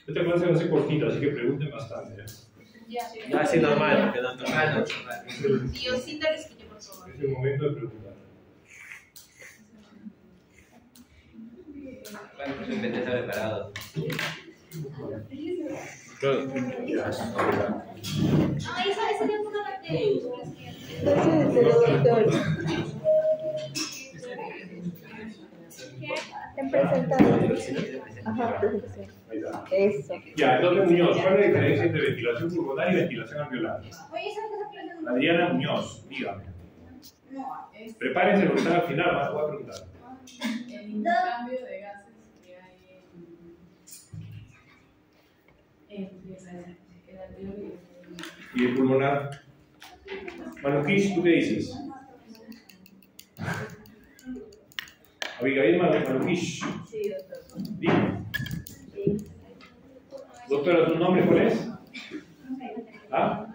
Esta clase va a ser cortita, así que pregunten bastante. Ya, sí, normal. Diosita, les quito, por favor. Es el momento de preguntar. Bueno, pues siempre está preparado. Ah, esa ya fue la de... En presentado. Ajá, presentación. Eso. Ya, entonces Muñoz, ¿cuál es la diferencia entre ventilación pulmonar y ventilación alveolar? Oye, esa clase Adriana Muñoz, dígame. no es... Prepárense porque están al final, más voy a preguntar. El intercambio de gases que hay el anterior ¿Y el pulmonar? Manukish, ¿tú qué dices? Abigail Manukish. Sí, doctor. Dime. Doctora, ¿tu nombre cuál es? ¿Ah?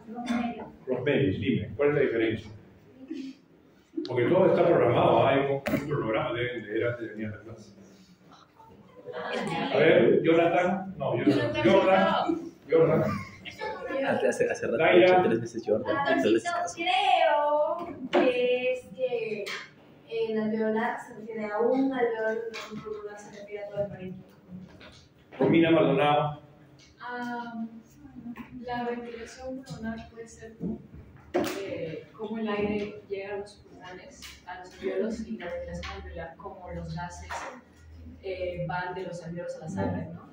Rosmelis, dime, ¿cuál es la diferencia? Porque todo está programado, hay un programa, deben leer antes de venir a la clase. A ver, Jonathan, no, Jordan. Hace rato he Daira. hecho 3 veces Jordan. Entonces, Creo que es que el alveolar se refiere a un alveolar, un pulmonar se refiere a todo el parénquima. Romina Maldonado. La ventilación pulmonar puede ser cómo el aire llega a los pulmones, a los alveolos, y la ventilación alveolar, como los gases van de los alveolos a la sangre, ¿no?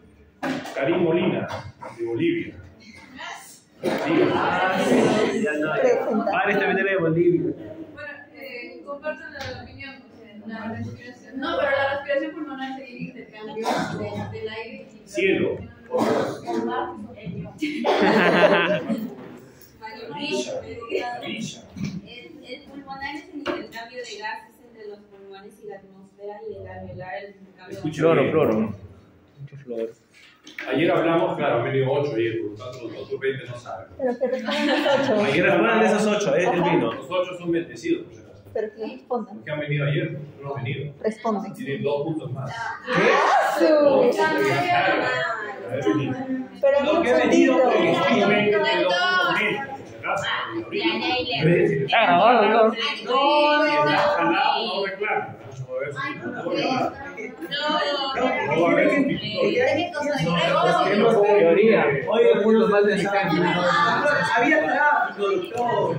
Karim Molina, de Bolivia. Padre también de Bolivia. Bueno, comparto la opinión, la respiración. No, pero la respiración pulmonar se divide el intercambio del aire y Cielo. El pulmonar es el intercambio de gases entre los pulmones y la atmósfera, y el alveolar el intercambio de Floro. Mucho flor. Ayer hablamos, claro, han venido 8 ayer, por lo tanto los otros 20 no saben. Pero que respondan los 8. Ayer Respondan de hablamos, esos 8, él vino. los 8 son bendecidos, por si acaso. Pero que respondan. Los que han venido ayer no han venido. Responden. Tienen 2 puntos más. Su. Pero Los que no han venido, sentido. efectivamente, tienen 2 puntos menos, por si acaso. Está grabado, ¿no? Si está jalado, no reclama. No va a haber Teoría. Oye, puntos más de sangre. Había tráfico, doctor.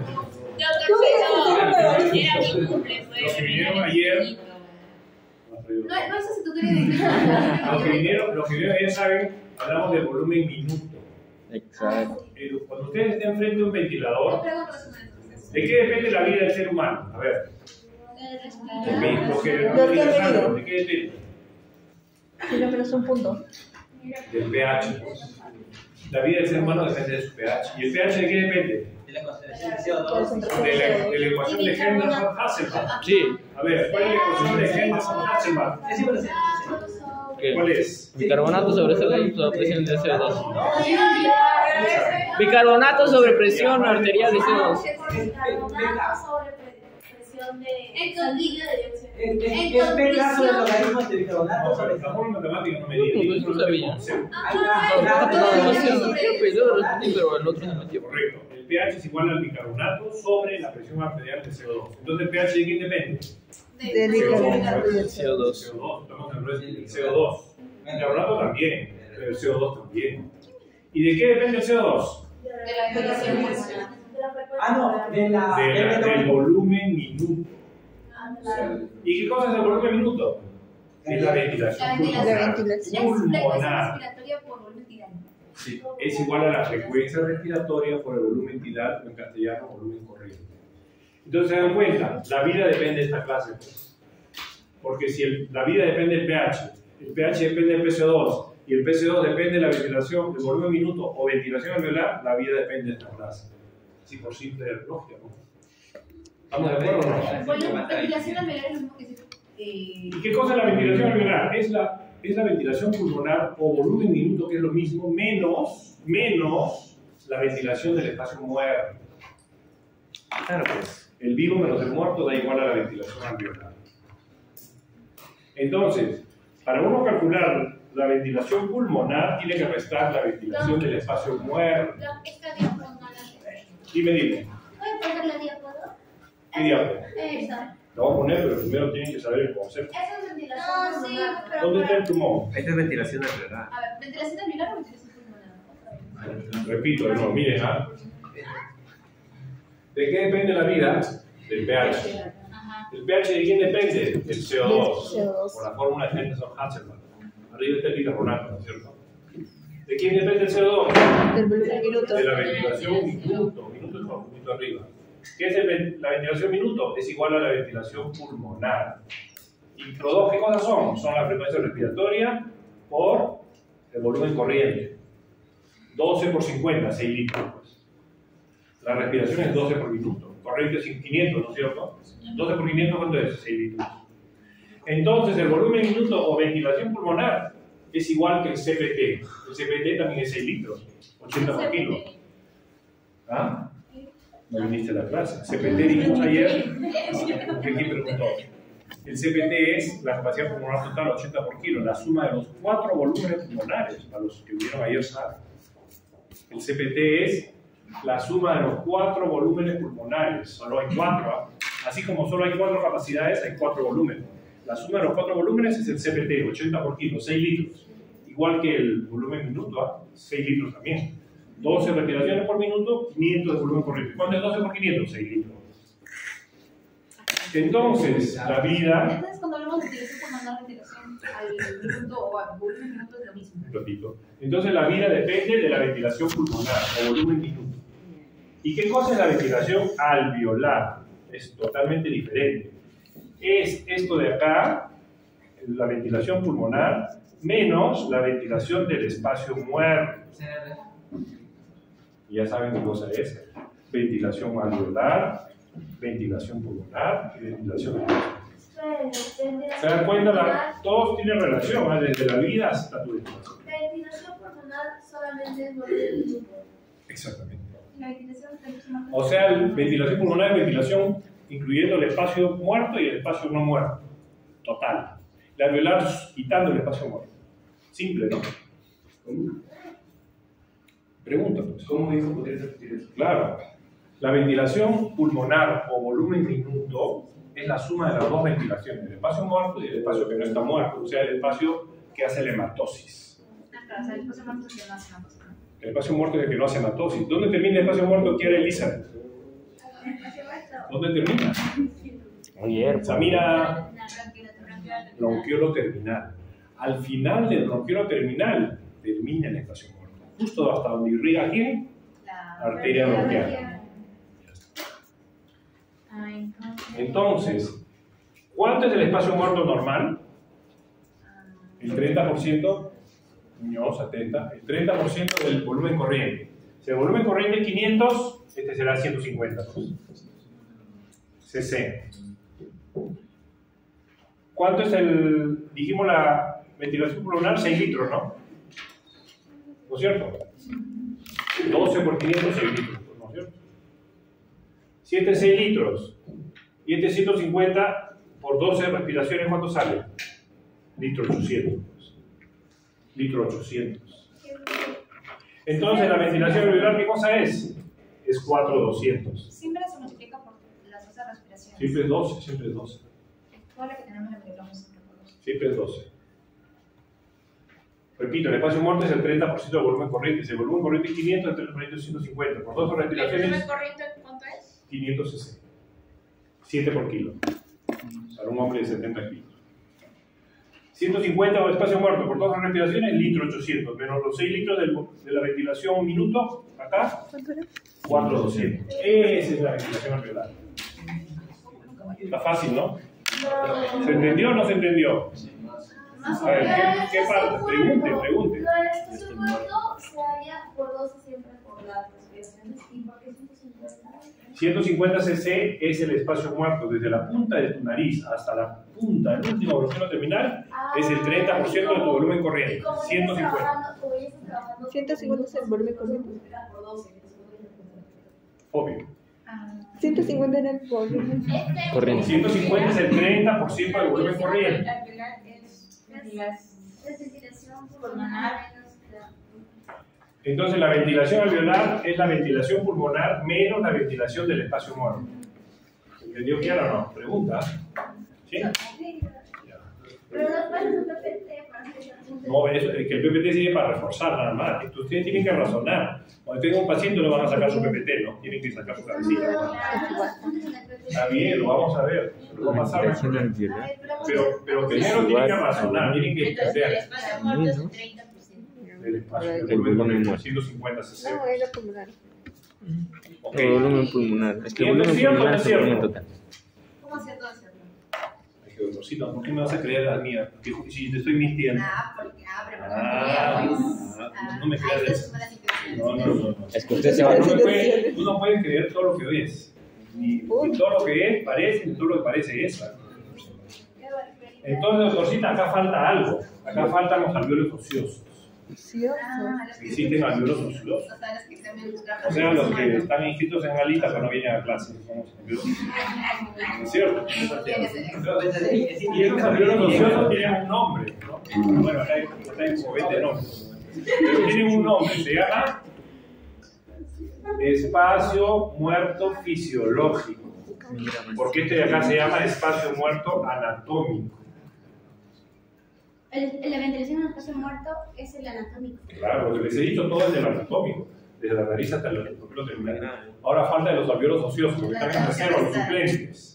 Era mi cumple, Los que vinieron ayer. No es así, tú querías Los que vinieron ayer saben, hablamos del volumen minuto. Exacto. Cuando ustedes estén frente a un ventilador, ¿de qué depende la vida del ser humano? A ver. ¿De qué depende? Creo que no es un punto. Del pH. La vida del ser humano depende de su pH. ¿Y el pH de qué depende? De la concentración de CO2. De la ecuación de Henderson-Hasselbalch. Sí. A ver, ¿cuál es la ecuación de Henderson-Hasselbalch? Es igual a cero. ¿Cuál es? Bicarbonato sobre CO2 sobre presión de CO2. Bicarbonato sobre presión arterial de CO2. Bicarbonato sobre presión de sanguínea de dióxido. Es P sobre logaritmos de bicarbonato No, sobre pero la forma matemática no me dice. No sabía. Pero el otro se metió. Correcto. El pH es igual al bicarbonato sobre la presión arterial de CO2. Entonces, ¿el pH de quién depende? De bicarbonato y el CO2. CO2. Estamos hablando del CO2. El bicarbonato también, pero el CO2 también. ¿Y de qué depende el CO2? Del volumen minuto. ¿Y qué cosa es el volumen minuto? Es la ventilación pulmonar. Respiratoria por volumen tirante. Sí, es igual a la frecuencia respiratoria por el volumen tidal, o en castellano, volumen corriente. Entonces se dan cuenta, la vida depende de esta clase. Pues. Porque si la vida depende del pH, el pH depende del PCO2, y el PCO2 depende de la ventilación, del volumen minuto o ventilación alveolar, la vida depende de esta clase. Así por simple lógica, ¿no? ¿Estamos de acuerdo o no? Ventilación alveolar es lo mismo que decir. ¿Y qué cosa es la ventilación alveolar? es la ventilación pulmonar o volumen minuto, que es lo mismo, menos la ventilación del espacio muerto. Claro, pues, el vivo menos el muerto da igual a la ventilación alveolar. Entonces, para uno calcular la ventilación pulmonar, tiene que restar la ventilación del espacio muerto. Esta diáfano no la Dime. ¿puedes poner la diáfano? ¿Qué diablo? Esa. Lo voy a poner, pero primero tienen que saber el concepto. Esa es ventilación pulmonar. ¿Dónde está el pulmón? Esta es ventilación alveolar. A ver, ¿ventilación alveolar o ventilación pulmonar? Otra vez. Repito, de nuevo, miren, ¿de qué depende la vida? Del pH. ¿El pH de quién depende? Del CO2. Por la fórmula de Henderson-Hasselbalch. Arriba está el bicarbonato, ¿no es cierto? ¿De quién depende el CO2? Del volumen minuto. De la ventilación minuto. Minuto es un poquito arriba. ¿Qué es la ventilación minuto? Es igual a la ventilación pulmonar. ¿Y los dos qué cosas son? Son la frecuencia respiratoria por el volumen corriente. 12 por 50, 6 litros. Pues. La respiración es 12 por minuto. Corriente es 500, ¿no es cierto? 12 por 500, ¿cuánto es? 6 litros. Entonces, el volumen minuto o ventilación pulmonar es igual que el CPT. El CPT también es 6 litros, 80 por kilo. ¿Ah? No viniste a la clase. CPT dijimos ayer. ¿Quién preguntó? El CPT es la capacidad pulmonar total 80 por kilo, la suma de los 4 volúmenes pulmonares. Para los que vieron ayer saben. El CPT es la suma de los 4 volúmenes pulmonares. Solo hay 4. Así como solo hay 4 capacidades, hay 4 volúmenes. La suma de los 4 volúmenes es el CPT, 80 por kilo, 6 litros. Igual que el volumen minuto, 6 litros también. 12 respiraciones por minuto, 500 de volumen corriente. ¿Cuánto es 12 por 500? 6 litros. Entonces, la vida... Entonces, cuando hablamos de ventilación pulmonar, ventilación al minuto o al volumen minuto es lo mismo. Repito. Entonces, la vida depende de la ventilación pulmonar o volumen minuto. ¿Y qué cosa es la ventilación alveolar? Es totalmente diferente. Es esto de acá, la ventilación pulmonar, menos la ventilación del espacio muerto. Ya saben qué cosa es. Ventilación alveolar, ventilación pulmonar y ventilación alveolar. ¿Se dan cuenta? Todos tienen relación, desde la vida hasta tu ventilación. Ventilación pulmonar solamente es volumen minuto. Exactamente. La ventilación más. O sea, ventilación pulmonar es ventilación incluyendo el espacio muerto y el espacio no muerto. Total. La alveolar quitando el espacio muerto. Simple, ¿no? Pregunta, pues. ¿Cómo dijo? ¿Podrías repetir eso? Claro. La ventilación pulmonar o volumen minuto es la suma de las dos ventilaciones, el espacio muerto y el espacio que no está muerto, o sea, el espacio que hace la hematosis. O sea, el espacio muerto es el que no hace hematosis. El espacio muerto es el que no hace hematosis. ¿Dónde termina el espacio muerto? ¿Quiere Elizabeth? ¿Dónde termina? Samira, bronquiolo terminal. Al final del bronquiolo terminal termina el espacio muerto. Justo hasta donde irriga ¿quién? La arteria bronquial. Entonces, ¿cuánto es el espacio muerto normal? El 30%, no, 70, el 30% del volumen corriente. Si el volumen corriente es 500, este será 150. cc. ¿Cuánto es dijimos la ventilación pulmonar? 6 litros, ¿no? ¿No es cierto? 12 por 500, 6 litros, ¿no es cierto? Si este es 6 litros y este es 150 por 12 respiraciones, ¿cuánto sale? Litro 800. Litro 800. Entonces, la ventilación alveolar, ¿qué cosa es? Es 4,200. Siempre se multiplica por las 12 respiraciones. Siempre es 12, siempre es 12. Toda la que tenemos la multiplicamos siempre por 12. Siempre es 12. Repito, el espacio muerto es el 30% del volumen corriente. Si el volumen corriente es 500, el corriente es 150. Por 12 respiraciones, ¿El volumen corriente cuánto es? 500 cc. 7 por kilo. Para un hombre de 70 kilos. 150 espacio muerto por 12 respiraciones, litro 800. Menos los 6 litros de la ventilación un minuto, acá, 4,200. Esa es la ventilación alveolar. Está fácil, ¿no? ¿Se entendió o no se entendió? A ver, ¿qué parte? Pregunte. Lo del espacio muerto se haría por 12 siempre por las respiraciones. ¿Y por qué 150? 150 cc es el espacio muerto desde la punta de tu nariz hasta la punta del último agujero terminal, es el 30% de tu volumen corriente. 150. 150 es el volumen corriente. Obvio. 150 era el volumen. Corriente. 150 es el 30% del volumen corriente. Entonces la ventilación alveolar es la ventilación pulmonar menos la ventilación del espacio muerto. ¿Entendió bien o no? Pregunta. ¿Sí? Pero los pasos de PPT para que No, eso, que el PPT sirve para reforzar nada más. Ustedes tienen que razonar. Cuando tenga un paciente no van a sacar su PPT, ¿no? Tienen que sacar su cabecita. Está bien, lo vamos a ver. Lo vamos a pasar. Pero primero tienen que razonar, tienen que Entonces, el entender. espacio muerto es el 30%. El espacio, El volumen muerto. 150 cc. No, era pulmonar. Ok. El volumen pulmonar. Es que el volumen ¿Cierto o no pulmonar es es el volumen cierto? total. ¿Cómo se hace? Ay, qué doctorcito, ¿por qué me vas a creer las mías? Porque si te estoy mintiendo. Porque No me creas eso. No. Es que usted se va a... Tú no puedes creer todo lo que ves. Ni todo lo que es parece, ni todo lo que parece es. Entonces, doctorcita, acá falta algo. Acá faltan los alveolos ociosos. Existen alveolos ociosos. O sea, los que están inscritos en la lista pero no vienen a clase. Son los alveolos ociosos. ¿Es cierto? Y esos alveolos ociosos tienen un nombre, ¿no? Bueno, acá hay como 20 nombres. Pero tienen un nombre, se llama espacio muerto fisiológico. Porque este de acá se llama espacio muerto anatómico. La ventilación del espacio muerto es el anatómico. Claro, lo que les he dicho todo es del anatómico, desde la nariz hasta el alveolo terminal. Ahora falta de los alveolos ociosos, porque están en reserva, los suplentes.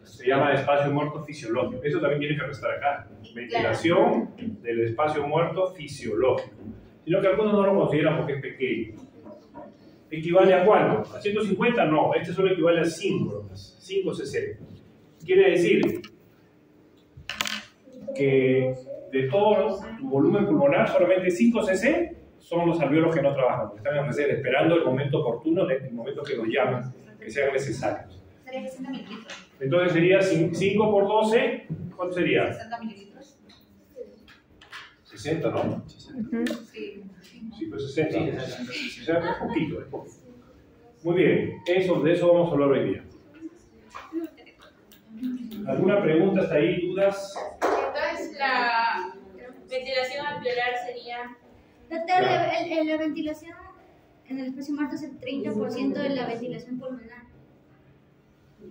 Se llama espacio muerto fisiológico. Eso también tiene que restar acá. Ventilación del espacio muerto fisiológico. Sino que algunos no lo consideran porque es pequeño. ¿Equivale a cuánto? ¿A 150? No, este solo equivale a 5 cc. Quiere decir que de todo tu volumen pulmonar, solamente 5 cc son los alveolos que no trabajan, que están en reserva, esperando el momento oportuno, el momento que los llamen, que sean necesarios. Sería 60 mililitros. Entonces sería 5 por 12, ¿cuánto sería? 60 mililitros. 60, ¿no? Sí. Sí, pues 60. O sea, es poquito, es poquito. Muy bien, de eso vamos a hablar hoy día. ¿Alguna pregunta hasta ahí? ¿Dudas? Entonces, la ventilación alveolar sería. Doctor, la ventilación en el espacio muerto es el 30% de la ventilación pulmonar.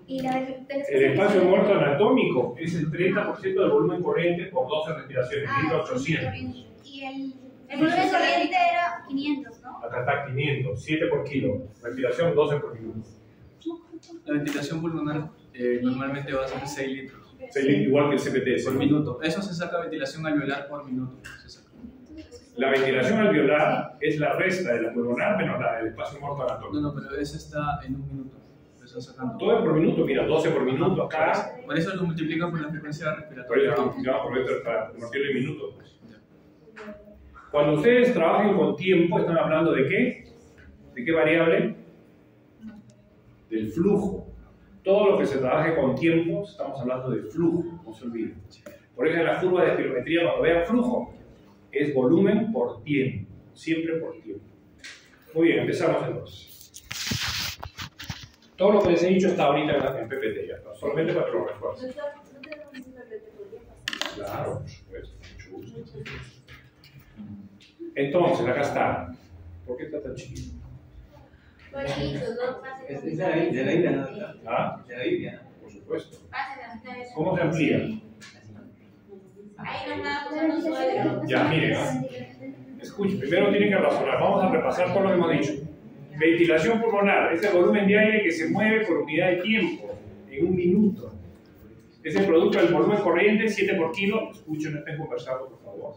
Y El espacio muerto anatómico es el 30% del volumen corriente por 12 respiraciones, 1800. Y el volumen corriente era 500, ¿no? Acá está 500, 7 por kilo. Respiración 12 por minuto. La ventilación pulmonar normalmente va a ser 6 litros. Igual que el CPT. Por minuto. Eso se saca ventilación alveolar por minuto. Se saca. La ventilación alveolar es la resta de la pulmonar menos la del espacio muerto anatómico. No, pero ese está en un minuto. Eso sacando. Todo es por minuto, mira, 12 por minuto acá. Por eso lo multiplica por la frecuencia respiratoria. Por eso multiplicamos por esto para convertirlo en minutos. Cuando ustedes trabajen con tiempo, ¿están hablando de qué? ¿De qué variable? Del flujo. Todo lo que se trabaje con tiempo, estamos hablando de flujo, no se olviden. Por eso en la curva de espirometría, cuando vean flujo, es volumen por tiempo, siempre por tiempo. Muy bien, empezamos entonces. Todo lo que les he dicho está ahorita en PPT ya, ¿no? Solamente para que lo refuercen. Claro, por supuesto, mucho gusto. Entonces, acá está. ¿Por qué está tan chiquito? Es de la Biblia, ¿no? ¿Ah? De la Biblia, ¿no? Por supuesto. ¿Cómo se amplía? Ahí nomás usando suelo. Ya, miren. Escuchen, primero tienen que razonar. Vamos a repasar todo lo que hemos dicho. Ventilación pulmonar es el volumen de aire que se mueve por unidad de tiempo en un minuto. Es el producto del volumen corriente, 7 por kilo. Escuchen, estén conversando, por favor.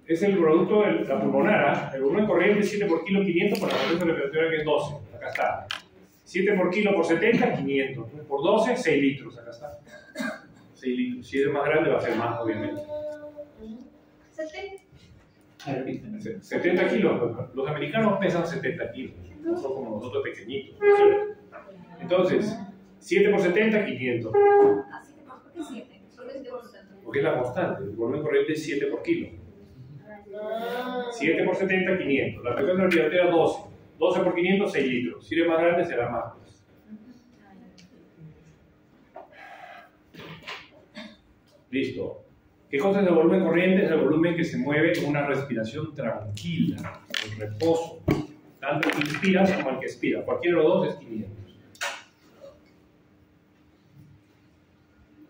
Es el producto de la pulmonar. El volumen corriente, 7 por kilo, 500 por la frecuencia respiratoria que es 12. Acá está. 7 por kilo por 70, 500. Por 12, 6 litros. Acá está. 6 litros. Si es más grande, va a ser más, obviamente. 70 kilos. Los americanos pesan 70 kilos. No son como nosotros pequeñitos. Entonces, 7 por 70, 500. Así que, ¿por qué 7? ¿Por qué 7 por 70? Porque es la constante. El volumen corriente es 7 por kilo. 7 por 70, 500. La frecuencia respiratoria 12. 12 por 500, 6 litros. Si eres más grande, será más. Listo. ¿Qué cosa es el volumen corriente? Es el volumen que se mueve con una respiración tranquila, en reposo. Tanto el que inspiras como el que expira. Cualquiera de los dos es 500.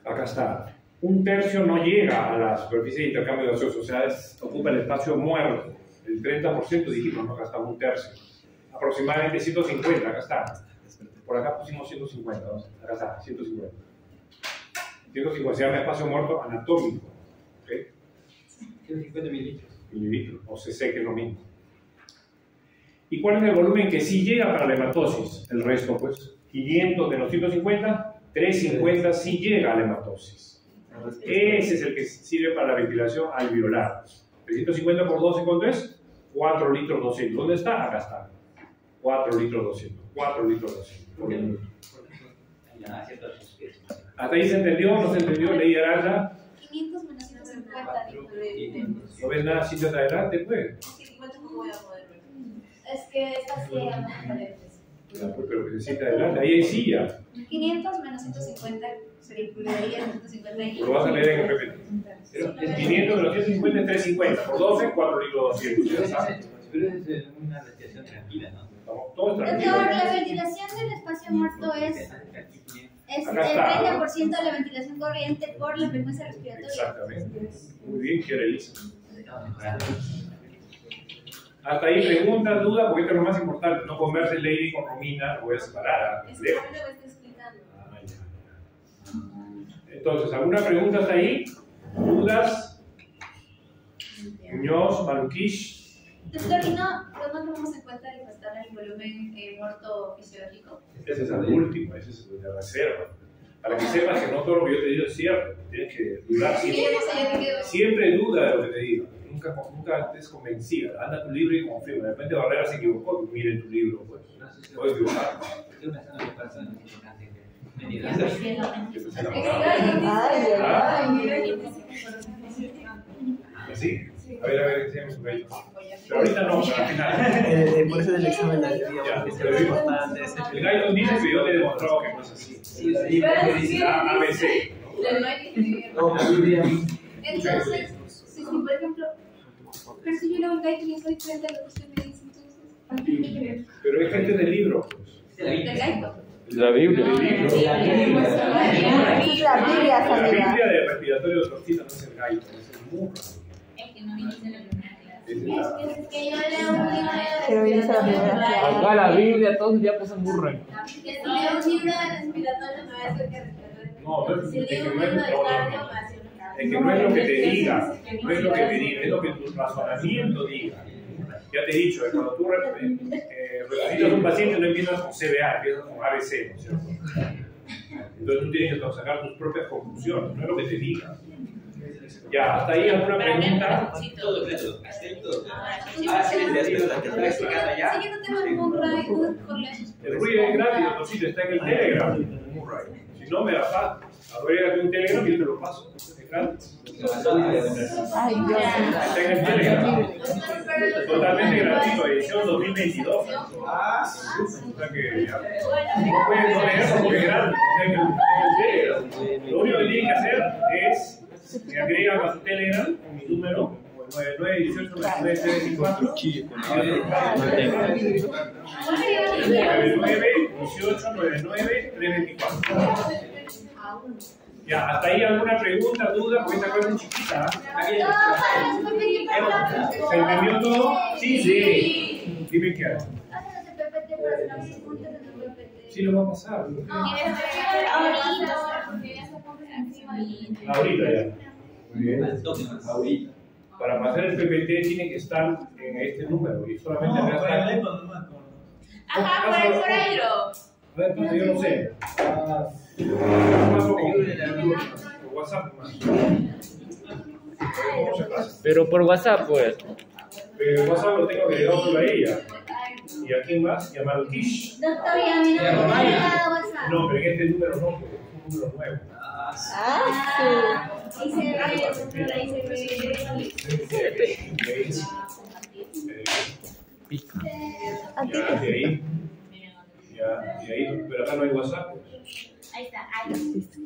Acá está. Un tercio no llega a la superficie de intercambio gaseoso, o sea, ocupa el espacio muerto. El 30% dijimos, ¿no? Acá está un tercio. Aproximadamente 150, acá está. Por acá pusimos 150, ¿no? Acá está, 150. 150 se llama espacio muerto anatómico. ¿Okay? 150 mililitros. Mililitros, o cc, que es lo mismo. ¿Y cuál es el volumen que sí llega para la hematosis? El resto, pues, 500 de los 150, 350 sí llega a la hematosis. Ese es el que sirve para la ventilación alveolar. 350 por 12, ¿cuánto es? 4 litros 200. ¿Dónde está? Acá está. 4 litros 200. 4 litros 200 por minuto. ¿Hasta ahí se entendió? ¿No se entendió? Leí Araya. 500 menos 150, dijo. ¿No ves nada así hacia adelante, pues? 50 no voy a poder ver. Es que está ciega, no diferentes. Ya, pues, pero que se sienta adelante. Ahí hay silla. 500 menos 150 se incluiría en 150 y... Lo vas a leer en el PPT. 500 de los 150 es 350. Por 12, 4 litros 200. Ya sabes. Pero es una respiración tranquila, ¿no? Estamos todos Doctor, tranquilos. la ventilación del espacio muerto es el Acá está. 30% de la ventilación corriente por la frecuencia respiratoria. Exactamente. Muy bien, quiere Elisa. Hasta ahí preguntas, dudas, porque esto es lo más importante. No converse Lady con Romina, lo voy a separar. Es que a mí lo que está explicando. Entonces, ¿alguna pregunta hasta ahí? ¿Dudas? Muñoz, Maluquish. Doctor, ¿y no tomamos en cuenta el pasar el volumen muerto fisiológico? Ese es el último, ese es el de reserva. Para que sepas que no todo lo que yo te digo es cierto. Tienes que dudar siempre. Siempre duda de lo que te digo. Nunca estés convencida. Anda tu libro y confirma. De repente Barrera se equivocó. Mire tu libro, pues. Puedes equivocar. ¿Sí? A ver, enséñame su bello. Pero ahorita no, pero al final. Por eso en el examen la Ya, pero es importante. El gallo dice que yo te he demostrado que no es así. La ABC. Entonces, si por ejemplo, pero si yo leo el guide y estoy frente a lo que usted me dice, entonces. Pero es gente del libro, pues. ¿Del guide? La Biblia. El libro. La Biblia, La Biblia de respiratorio de torcida no es el gallo, es el murra. Es que no viniste a la primera clase. Es que yo leo un libro de Pero viniste a la primera clase. Acá la Biblia, todos ya pasan burra. Si leo un libro de respiratorio, me va a decir que respiratorio. No, Si es que leo un no es libro de todo. cardio, me va a decir cardio. Es que no es lo que te diga, no es lo que te diga, es lo que tu razonamiento diga. Ya te he dicho, cuando tú resucitas a un paciente no empiezas con CBA, empiezas con ABC, ¿no es cierto? Entonces tú tienes que sacar tus propias conclusiones, no es lo que te diga. Ya, hasta ahí alguna pregunta. Todo claro, acepto. Si yo no tengo el Murray, con eso. El ruido es gratis, doctorcito, está en el Telegram. Si no, me la paso. Agrégate un Telegram y yo te lo paso. Es gratis. Ay, Dios. Está en el Telegram. Totalmente gratuito, edición 2022. O sea que ya. No pueden no leerlo porque es gratis. Está en el Telegram. Lo único que tienen que hacer es que agregan a su Telegram con mi número, 99189934. 99189934. Ya, hasta ahí alguna pregunta, duda, porque esta cosa es chiquita. ¿Se entendió todo? Sí, sí. Dime qué hago. Sí, lo va a pasar. Ahorita ya. Muy bien. Ahorita. Para pasar el PPT tiene que estar en este número y solamente me hasta. Ajá, por ahí lo. A ver, pues yo no sé. Por WhatsApp más. ¿Cómo se pasa? Pero por WhatsApp, pues. Pero el WhatsApp lo tengo agregado por ahí ya. ¿Y a quién más? Y a Marukish. Doctor, y a mí no me ha llegado WhatsApp. No, pero en este número no, porque es un número nuevo. Ahí se ve, doctor, ahí se ve. Ya, de ahí. Ya, de ahí. Pero acá no hay WhatsApp. Ahí está, ahí.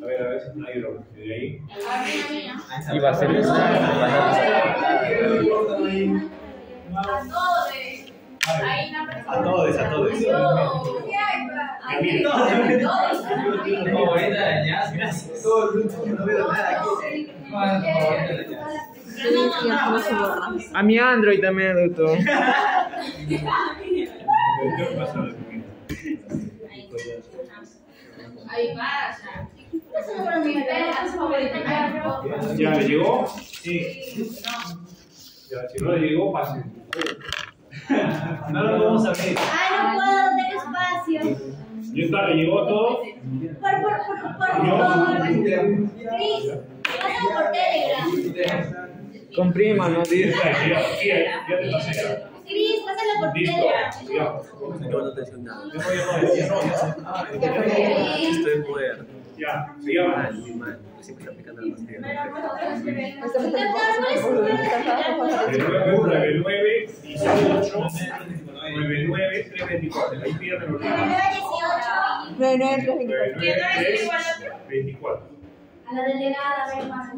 A ver, ahí lo. De ahí. Y va a ser eso. A todos. Ya, mira. No, gracias. No veo nada aquí. A mi Android también, doctor. ¿Qué pasa? Ahí pasa. ¿Ya le llegó? Sí. Ya, si no le llegó, pase. No lo podemos abrir. Ay, no puedo, no tengo espacio. ¿Ya está? ¿Le llegó todo? Por favor. Cris, pásalo por Telegram. Comprima, no Ya dice. está, ya te pasé. Ya. Cris, pásalo por Listo. Telegram. Estoy en poder. Ya, se llama. Muy mal. Siempre está aplicando la pastilla. El 99, 18, 99, 324. Ahí pídate los números. 24. A la delegada, a ver más.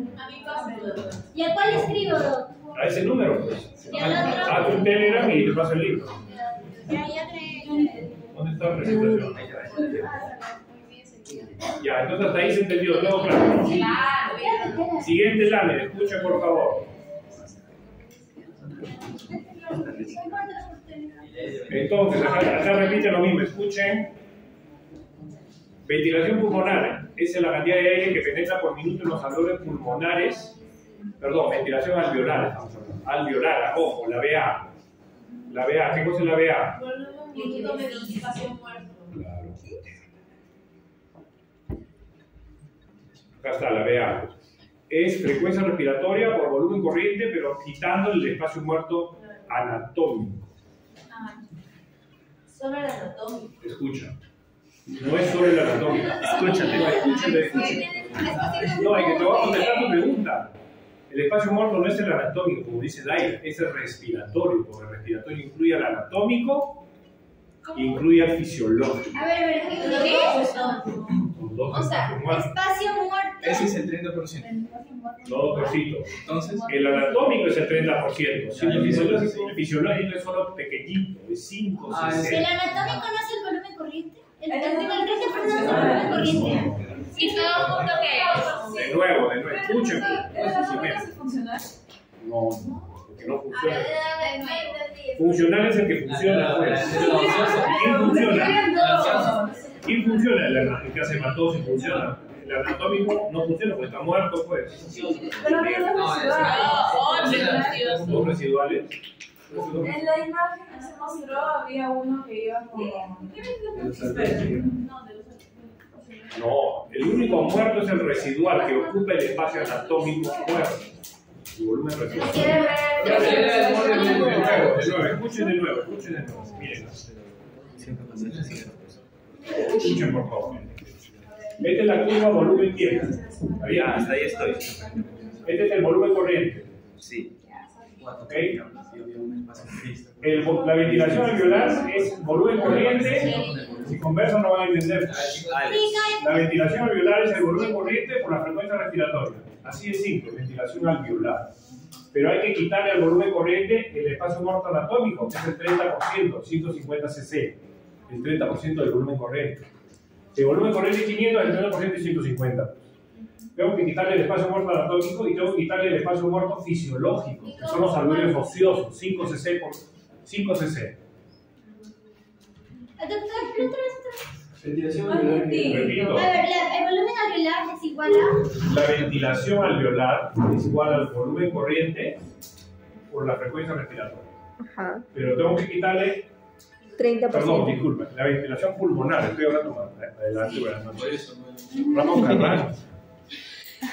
¿Y a cuál escribo, Doc? A ese número, pues. ¿Y al otro? Haz un Telegram y te paso el libro. Ya creé. ¿Dónde está la presentación? Ya, entonces hasta ahí se entendió, todo claro. Claro. Siguiente lámina, escuchen por favor. Entonces, acá repite lo mismo, escuchen. Ventilación pulmonar es la cantidad de aire que penetra por minuto en los alveolos pulmonares. Perdón, ventilación alveolar, estamos hablando. Alveolar, ojo, la BA. La BA, ¿qué cosa es la BA? Líquido de dosificación muerto. Claro. Acá está la BA. Es frecuencia respiratoria por volumen corriente, pero quitando el espacio muerto anatómico. Solo el anatómico. Escucha. No es solo el anatómico. Escúchate. No, hay que te voy a contestar tu pregunta. El espacio muerto no es el anatómico, como dice el aire, es el respiratorio, porque el respiratorio incluye al anatómico e incluye al fisiológico. A ver, ¿qué es eso? Son dos O sea, espacios muertos. espacio muerto. Ese es el 30%. No, cosito. Entonces, El anatómico es el 30%. Si el fisiológico es solo pequeñito, es 5, Ah, 6. ¿El anatómico no es el volumen corriente? El 30% es el volumen corriente. ¿Y todo junto qué es? De nuevo, escuchen. ¿Funcionar? No, porque no funciona. Funcional es el que funciona, pues. ¿Quién funciona? ¿Quién funciona? El que hace matosis funciona. El anatómico no funciona porque está muerto, pues. Dos residuales. En la imagen que se mostró había uno que iba como... No, el único muerto es el residual que ocupa el espacio anatómico muerto. El volumen residual. De nuevo, escuchen de nuevo. Miren. Escuchen por favor. Esta es la curva volumen-tiempo. Hasta ahí estoy. Este es el volumen corriente. Sí. ¿Ok? La ventilación alveolar es volumen corriente. Si conversan no van a entender. La ventilación alveolar es el volumen corriente por la frecuencia respiratoria. Así de simple, ventilación alveolar. Pero hay que quitarle al volumen corriente el espacio muerto anatómico, que es el 30%, 150 cc. El 30% del volumen corriente. El volumen corriente es 500, el 30% es 150. Tengo que quitarle el espacio muerto anatómico y tengo que quitarle el espacio muerto fisiológico, que son los alveolos ociosos, 5 cc por 5 cc. Repito. Repito, A ver, el volumen alveolar es igual a... la ventilación alveolar es igual al volumen corriente por la frecuencia respiratoria. Ajá. Pero tengo que quitarle, 30%. perdón, disculpa, la ventilación pulmonar, estoy hablando más adelante, buenas noches. Ramón Carrasco.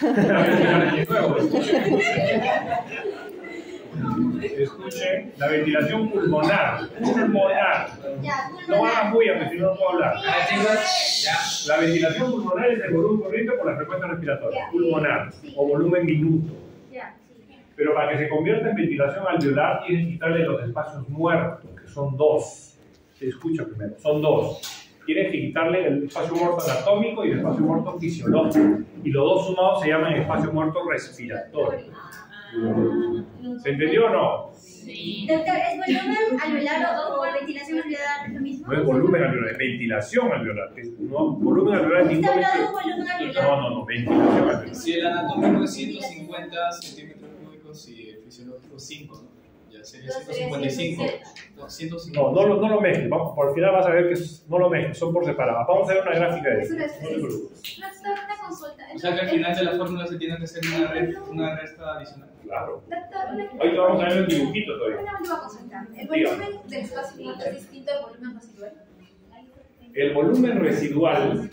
De nuevo, escuchen. escuchen, la ventilación pulmonar. Pulmonar. No hagan bulla, porque si no, no puedo hablar. La ventilación pulmonar es el volumen corriente por la frecuencia respiratoria. Pulmonar o volumen minuto. Pero para que se convierta en ventilación alveolar, tienes que quitarle los espacios muertos, que son dos. Te escucho primero, son dos. Tienes que quitarle el espacio muerto anatómico y el espacio muerto fisiológico. Y los dos sumados se llaman espacio muerto respiratorio. ¿Se entendió o no? Sí. Doctor, ¿es volumen alveolar o ventilación alveolar lo mismo? No es volumen alveolar, es ventilación alveolar. No, volumen alveolar es ¿Está hablando de volumen alveolar? No, ventilación alveolar. Si el anatómico es 150 centímetros cúbicos y el fisiológico 5, ¿no? Ya sería 155. No, 150. No lo mezcles. Vamos, por el final vas a ver que no lo mezcles, son por separado. Vamos a ver una gráfica de eso. Una consulta. O sea que al final de la fórmula se tiene que hacer una resta adicional. Claro. Doctor, Hoy vamos a ver el dibujito todavía. una última consulta. ¿El volumen del espacio muerto es distinto al volumen residual? El volumen residual,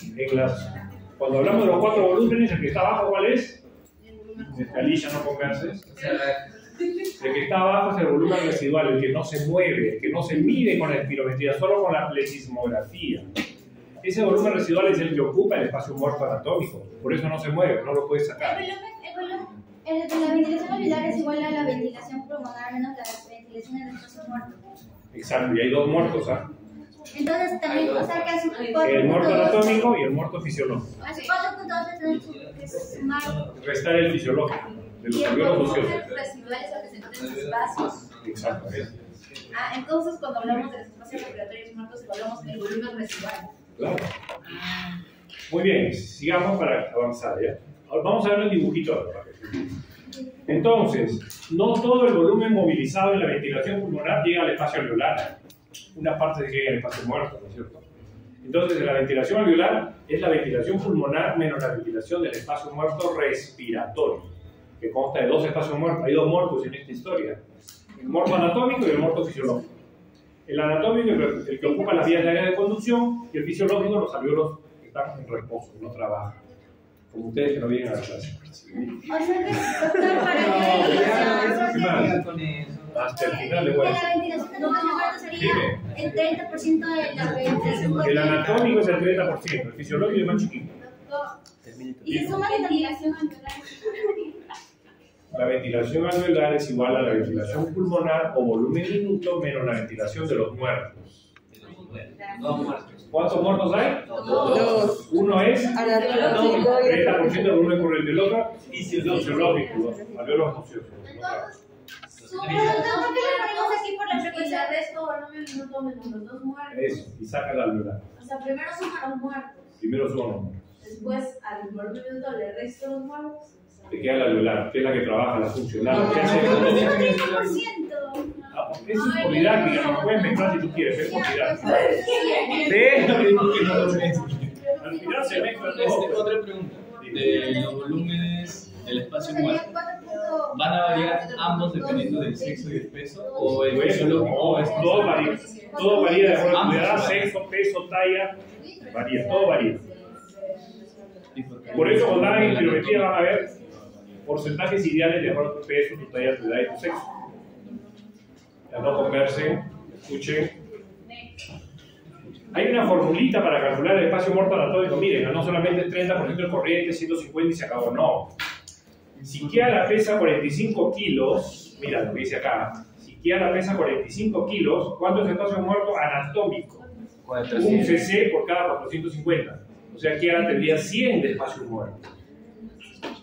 cuando hablamos de los 4 volúmenes, el que está abajo, ¿cuál es? Escalilla, no pongarse. El que está abajo es el volumen residual, el que no se mueve, el que no se mide con la espirometría, solo con la plexismografía. Ese volumen residual es el que ocupa el espacio muerto anatómico, por eso no se mueve, no lo puedes sacar. La ventilación alveolar es igual a la ventilación pulmonar menos la ventilación del espacio muerto. Exacto, y hay 2 muertos, ¿ah? Entonces también, o sea que a su El muerto anatómico y el muerto fisiológico. A su 4.2 tenemos que sumar. Restar el fisiológico, de los alveolos ociosos. Residuales o que se encuentran en espacios. Exactamente. Entonces cuando hablamos de los espacios respiratorios muertos, hablamos del volumen residual. Claro. Muy bien, sigamos para avanzar, ¿ya? Ahora vamos a ver el dibujito ahora. Entonces, no todo el volumen movilizado en la ventilación pulmonar llega al espacio alveolar. Una parte se llega al espacio muerto, ¿no es cierto? Entonces, la ventilación alveolar es la ventilación pulmonar menos la ventilación del espacio muerto respiratorio, que consta de 2 espacios muertos. Hay 2 muertos en esta historia: el muerto anatómico y el muerto fisiológico. El anatómico es el que ocupa las vías aéreas de conducción, y el fisiológico los alveolos que están en reposo, que no trabajan. Como ustedes que no vienen a la clase. O sea que, doctor, para hasta el final de la ventilación del espacio muerto sería el 30% de la ventilación. El anatómico es el 30%, el fisiológico es más chiquito. ¿Y se suma la ventilación alveolar? La ventilación alveolar es igual a la ventilación pulmonar o volumen minuto menos la ventilación de los muertos. 2 muertos. ¿Cuántos muertos hay? 2. Uno es Anatómico. 30% de volumen corriente, el otro fisiológico, los alveolos ociosos. ¿Por qué lo ponemos aquí por la frecuencia? El resto volumen minuto menos los 2 muertos. Eso, y saca la alveolar. O sea, primero suman los muertos. Primero son los muertos. Después al volumen minuto le resto los muertos. Te queda la alveolar, que es la que trabaja, la funcional. ¿Qué hace? Solo 30%. Eso es por didáctica, no lo puedes mezclar si tú quieres, es por didáctica. ¿Ves? Al final se mezcla todo. Otra pregunta. De los volúmenes del espacio muerto, ¿van a variar ambos dependiendo del sexo y el peso? ¿O el fisiológico es todo varía de acuerdo a tu edad, sexo, peso, talla, varía, todo varía. Por eso cuando hagan espirometría van a ver porcentajes ideales de acuerdo a tu peso, tu talla, tu edad y tu sexo. Ya no conversen, escuchen. Hay una formulita para calcular el espacio muerto anatómico. Miren, no solamente es 30% del corriente, 150 y se acabó. No. Si Kiara pesa 45 kilos, mira lo que dice acá. Si Kiara pesa 45 kilos, ¿cuánto es el espacio muerto anatómico? Un cc por cada 450. O sea, Kiara tendría 100 de espacio muerto.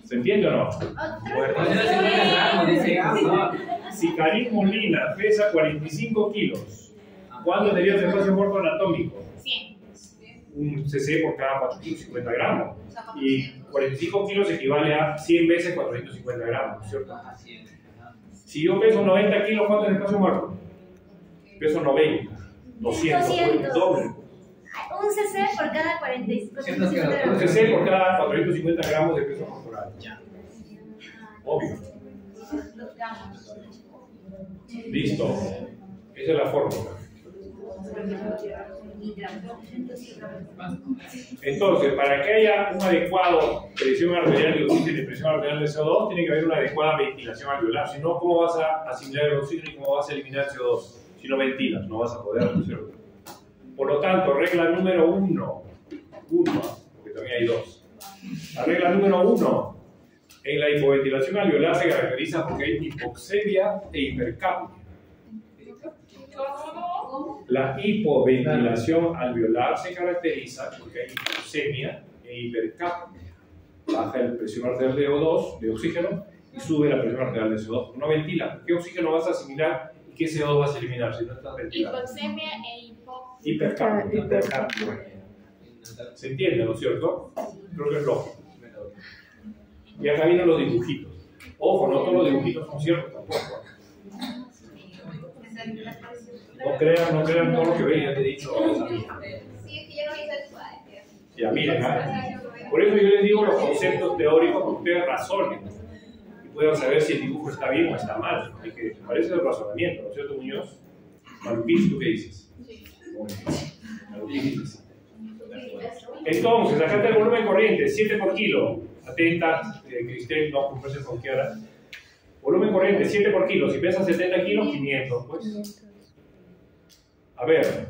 ¿Se entiende o no? Si Karim Molina pesa 45 kilos, ¿cuánto tendría el espacio muerto anatómico? 100. Un cc por cada 450 gramos. Y 45 kilos equivale a 100 veces 450 gramos, ¿cierto? Si yo peso 90 kilos, ¿cuánto es el espacio muerto? Peso 90, 200, doble. Un cc por cada 45 gramos. Un cc por cada 450 gramos de peso corporal. Obvio. Listo. Esa es la fórmula. Entonces, para que haya un adecuado presión arterial de oxígeno y presión arterial de CO2, tiene que haber una adecuada ventilación alveolar. Si no, ¿cómo vas a asimilar el oxígeno y cómo vas a eliminar el CO2? Si no ventilas, no vas a poder hacerlo. Por lo tanto, regla número 1, porque también hay 2. La regla número 1, en la hipoventilación alveolar se caracteriza porque hay hipoxemia e hipercapnia. La hipoventilación alveolar se caracteriza porque hay hipoxemia e hipercapnia. Baja la presión arterial de O2, de oxígeno, y sube la presión arterial de CO2. No ventila. ¿Qué oxígeno vas a asimilar y qué CO2 vas a eliminar si no estás ventilando? Hipoxemia e hipercapnia. ¿Se entiende, no es cierto? Creo que es lógico. Y acá vienen los dibujitos. Ojo, no todos los dibujitos son ciertos tampoco. No crean todo lo que ven, ya te he dicho. Sí, es que yo no hice el cuadro. Ya, miren, ¿eh? Por eso yo les digo los conceptos teóricos, porque ustedes razonen y puedan saber si el dibujo está bien o está mal. Hay que, parece el razonamiento, ¿no es cierto, Muñoz? Malupis, ¿tú qué dices? Entonces, acá está el volumen corriente, 7 por kilo. Atenta, Cristel, no comprese con Kiara. Volumen corriente, 7 por kilo. Si pesa 70 kilos, 500, pues. A ver,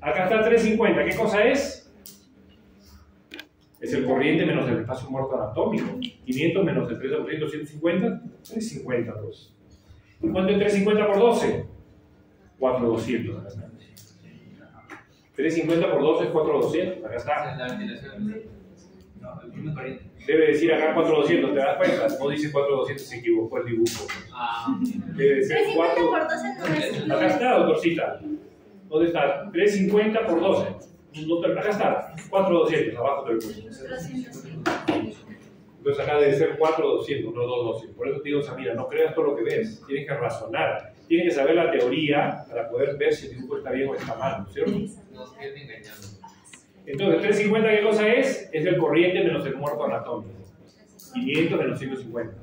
acá está 350. ¿Qué cosa es? Es el corriente menos el espacio muerto anatómico. 500 menos el 30%, 150, 350, pues. ¿Y cuánto es 350 por 12? 4,200. Acá está. 350 por 12 es 4,200. Acá está. Debe decir acá 4,200, ¿te das cuenta? No dice 4,200, se equivocó el dibujo. Debe ser 4. 350 por 12 no es. Acá está, doctorcita. ¿Dónde está? 350 por 12. Acá está, 4,200, abajo del curso. Entonces acá debe ser 4,200, no 2,200. Por eso te digo, Samira, no creas todo lo que ves. Tienes que razonar. Tienes que saber la teoría para poder ver si el dibujo está bien o está mal, ¿no es cierto? Nos quieren engañando. Entonces, 350, ¿qué cosa es? Es el corriente menos el muerto anatómico. 500 menos 150.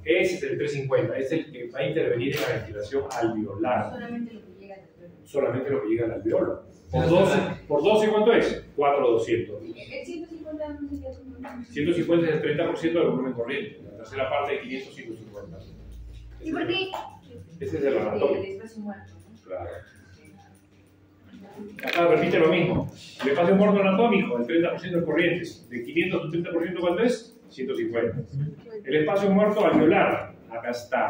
Ese es el 350, es el que va a intervenir en la ventilación alveolar. Solamente lo que llega al alveolo. Por 12, ¿cuánto es? 4,200. El 150 no sé qué es. 150 es el 30% del volumen corriente. La tercera parte de 500, 150. ¿Y por qué? Ese es el anatómico. El espacio muerto. Claro. Acá repite lo mismo. El espacio muerto anatómico, el 30% del corriente. De 500 a 30%, ¿cuánto es? 150. El espacio muerto alveolar. Acá está.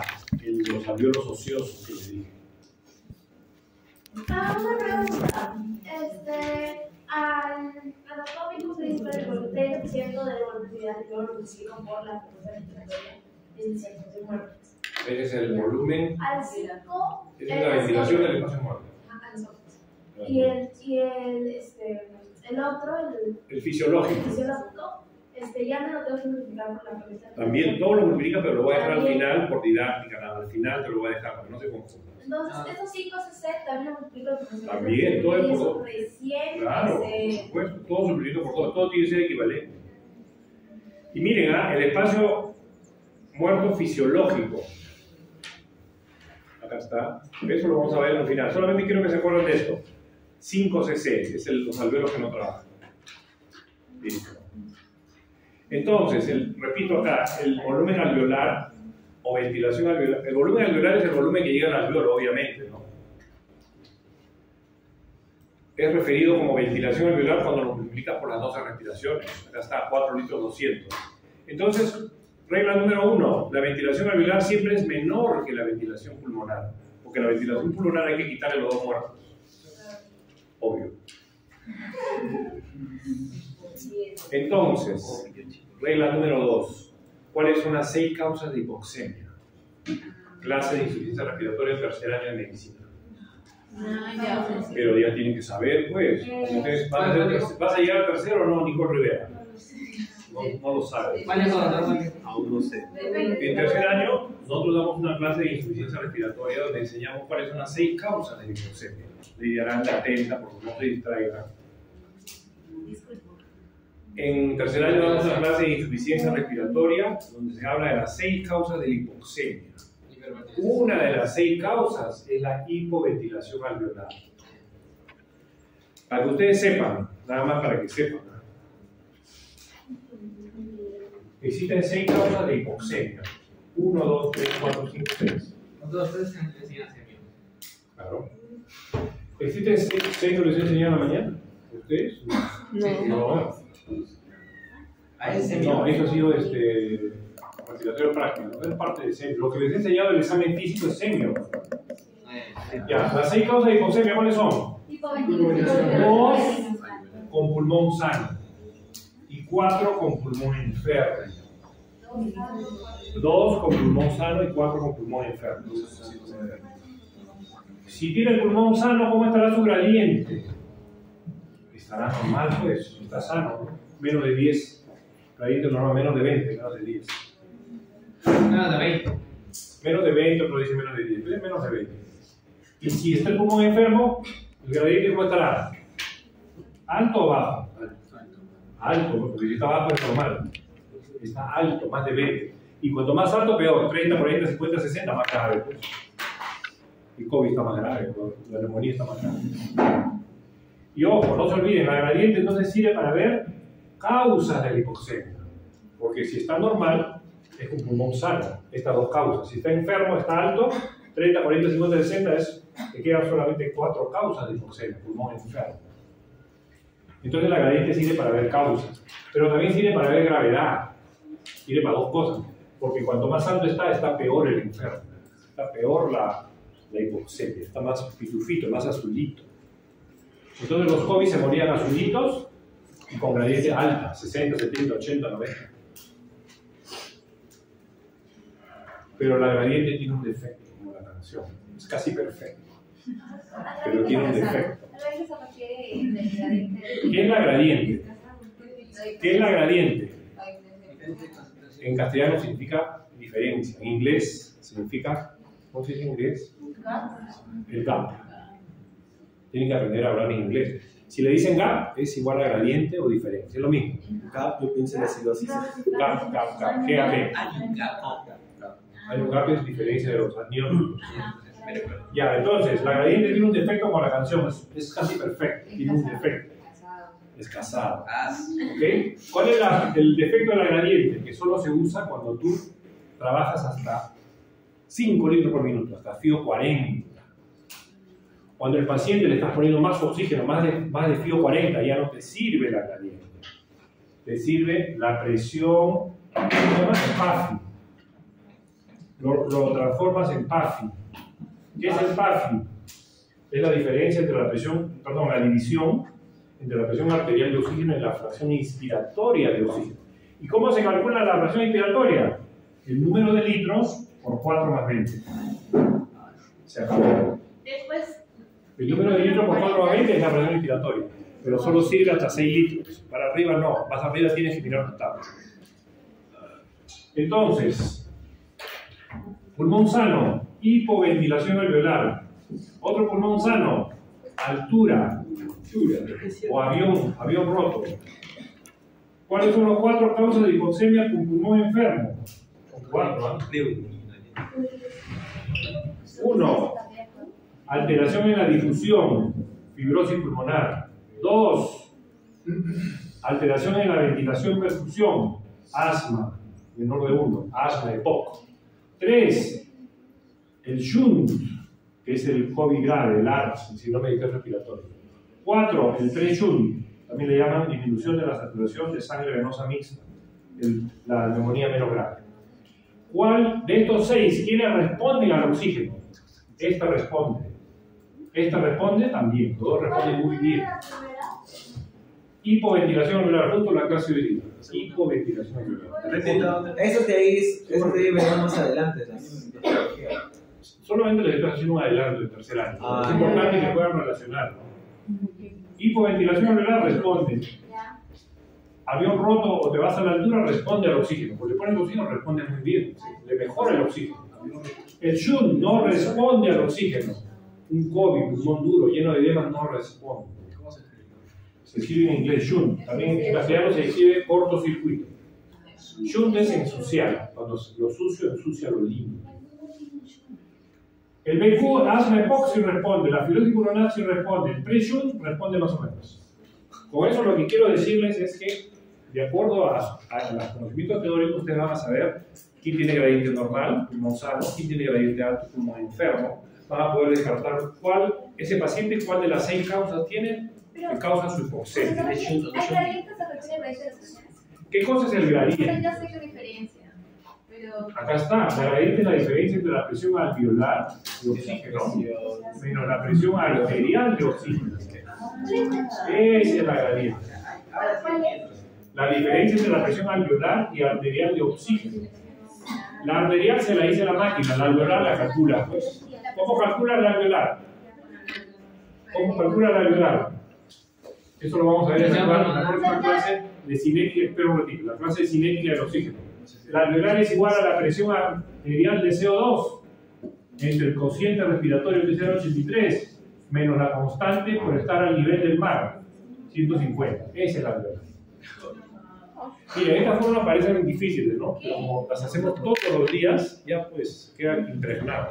Los alveolos ociosos que le dije. Una pregunta. Al anatómico se dice que el 30% de la volumetría de lo reducido por la fuerza respiratoria en ciertos muertos. Ese es el volumen. Al 5 Esa es la ventilación del espacio muerto. Y el otro, el fisiológico. Ya me lo tengo que multiplicar por la cabeza. También todo lo multiplica, pero lo voy a dejar al final por didáctica. Nada. Al final te lo voy a dejar, para que no se confunda. Entonces, estos 5 60 también lo multiplico por la También, todo es por todo. Recién. Claro, por supuesto, todo se multiplica por todo tiene que ser equivalente. Y miren, el espacio muerto fisiológico. Acá está. Eso lo vamos a ver al final. Solamente quiero que se acuerden de esto. 5 cc, es los alveolos que no trabajan. Listo. Entonces, repito acá, el volumen alveolar o ventilación alveolar. El volumen alveolar es el volumen que llega al alveolo, obviamente, ¿no? Es referido como ventilación alveolar cuando lo multiplicas por las 12 respiraciones. Acá está, 4 litros 200. Entonces, regla número 1, la ventilación alveolar siempre es menor que la ventilación pulmonar, porque la ventilación pulmonar hay que quitarle los 2 muertos. Obvio. Entonces, regla número 2, ¿cuáles son las 6 causas de hipoxemia? Clase de insuficiencia respiratoria, tercer año de medicina. Pero ya tienen que saber, pues. Entonces, ¿vas a llegar al tercero o no, Nicole Rivera? No lo sabe. Aún no sé. En tercer año, nosotros damos una clase de insuficiencia respiratoria donde enseñamos cuáles son las 6 causas de hipoxemia. Lidiarán la atenta porque no se distraigan. En tercer año damos una clase de insuficiencia respiratoria donde se habla de las 6 causas de la hipoxemia. Una de las 6 causas es la hipoventilación alveolar. Para que ustedes sepan, nada más para que sepan. Existen 6 causas de hipoxemia. 1, 2, 3, 4, 5, 6. Todos ustedes enseñan semio. Claro. ¿Existen 6 que les he enseñado en la mañana? ¿Ustedes? No. No, eso ha sido respiratorio práctico. No es parte de semio. Lo que les he enseñado en el examen físico es semio. Ya, las 6 causas de hipoxemia, ¿cuáles son? 2 con pulmón sano y 4 con pulmón enfermo. 2 con pulmón sano y 4 con pulmón enfermo. Si tiene el pulmón sano, ¿cómo estará su gradiente? Estará normal, pues, está sano, ¿no? Menos de 10, gradiente normal, menos de 20, menos de 10. Menos de 20. Menos de 20, otro dice menos de 10, pero es menos de 20. Y si está el pulmón enfermo, ¿el gradiente cómo estará? ¿Alto o bajo? Alto, porque si está bajo es normal. Está alto, más de 20. Y cuanto más alto, peor. 30, 40, 50, 60, más grave. Pues. El COVID está más grave, la neumonía está más grave. Y ojo, no se olviden, la gradiente entonces sirve para ver causas de la hipoxemia. Porque si está normal, es un pulmón sano. Estas 2 causas. Si está enfermo, está alto, 30, 40, 50, 60, te quedan solamente 4 causas de hipoxemia, pulmón enfermo. Entonces la gradiente sirve para ver causas, pero también sirve para ver gravedad. Sirve para 2 cosas, porque cuanto más alto está peor el enfermo. Está peor la hipoxemia, está más pitufito, más azulito. Entonces los COVID se morían azulitos y con gradiente alta, 60, 70, 80, 90. Pero la gradiente tiene un defecto, como la canción. Es casi perfecto, pero tiene un defecto. ¿Qué es la gradiente? ¿Qué es la gradiente? En castellano significa diferencia. En inglés significa, ¿cómo se dice en inglés? El gap. Tienen que aprender a hablar en inglés. Si le dicen gap, es igual a gradiente o diferencia. Es lo mismo. Gap, yo pienso en acidosis. Gap. GAP. Hay un gap, es diferencia de los aniones. Ya, entonces, la gradiente tiene un defecto como la canción. Es casi perfecto. Tiene un defecto. Es casado. ¿Okay? ¿Cuál es el defecto de la gradiente? Que solo se usa cuando tú trabajas hasta 5 litros por minuto, hasta FIO 40. Cuando el paciente le estás poniendo más oxígeno, más de FIO 40, ya no te sirve la gradiente. Te sirve la presión, se llama PAFI. Lo transformas en PAFI. ¿Qué es el PAFI? Es la diferencia entre la división entre la presión arterial de oxígeno y la fracción inspiratoria de oxígeno. ¿Y cómo se calcula la fracción inspiratoria? El número de litros por 4 más 20. Se acabó. Después, el número de litros por 4 más 20 es la fracción inspiratoria, pero solo sirve hasta 6 litros. Para arriba no, más arriba tienes que mirar tu tabla. Entonces, pulmón sano, hipoventilación alveolar. Otro pulmón sano, altura o avión roto. ¿Cuáles son las 4 causas de hipoxemia con pulmón enfermo? Son 4. 1. Alteración en la difusión, fibrosis pulmonar. 2. Alteración en la ventilación perfusión, asma, menor de 1, asma EPOC. 3. El shunt, que es el COVID grave, el ARDS, el síndrome de distrés respiratorio. 4. El pre-shunt, también le llaman disminución de la saturación de sangre venosa mixta, la neumonía menos grave. ¿Cuál de estos 6, quiénes responden al oxígeno? Esta responde. Esta responde también, los 2 responden muy bien. Hipoventilación alveolar, justo la clase de hoy día. Hipoventilación alveolar. Eso de ahí veremos más adelante. Solamente les estoy haciendo un adelanto de tercer año. Es importante que puedan relacionar, ¿no? Hipoventilación alveolar responde. Avión roto o te vas a la altura, responde al oxígeno. Porque le pones oxígeno, responde muy bien. Le mejora el oxígeno. El shunt no responde al oxígeno. Un COVID, pulmón duro, lleno de edemas, no responde. Se escribe en inglés shunt. También en castellano se escribe cortocircuito. Shunt es ensuciar. Cuando lo sucio ensucia lo limpio. El BQ, asma EPOC sí responde, la fibrosis pulmonar sí responde, el pre-shunt responde más o menos. Con eso lo que quiero decirles es que, de acuerdo a los conocimientos teóricos, ustedes van a saber quién tiene gradiente normal, pulmón sano, quién tiene gradiente alto, pulmón enfermo. Van a poder descartar ese paciente, cuál de las 6 causas tiene que causa su hipoxemia. ¿Hay gradientes a partir de gradientes de las presiones? ¿Qué cosa es el gradiente? Ya sé qué diferencia, pero... Acá está, la gradiente es la diferencia entre la presión alveolar de oxígeno menos la presión arterial de oxígeno. Esa es la gradiente. La diferencia entre la presión alveolar y arterial de oxígeno. La arterial se la dice la máquina, la alveolar la calcula. Pues, ¿cómo calcula la alveolar? ¿Cómo calcula la alveolar? Eso lo vamos a ver en la próxima clase de cinética, espera un ratito, la clase de cinética del oxígeno. La alveolar es igual a la presión arterial de CO2 entre el cociente respiratorio que es 0,83 menos la constante por estar al nivel del mar, 150. Esa es la alveolar. Mira, esta forma parecen difíciles, ¿no? Pero como las hacemos todos los días, ya pues queda impregnado.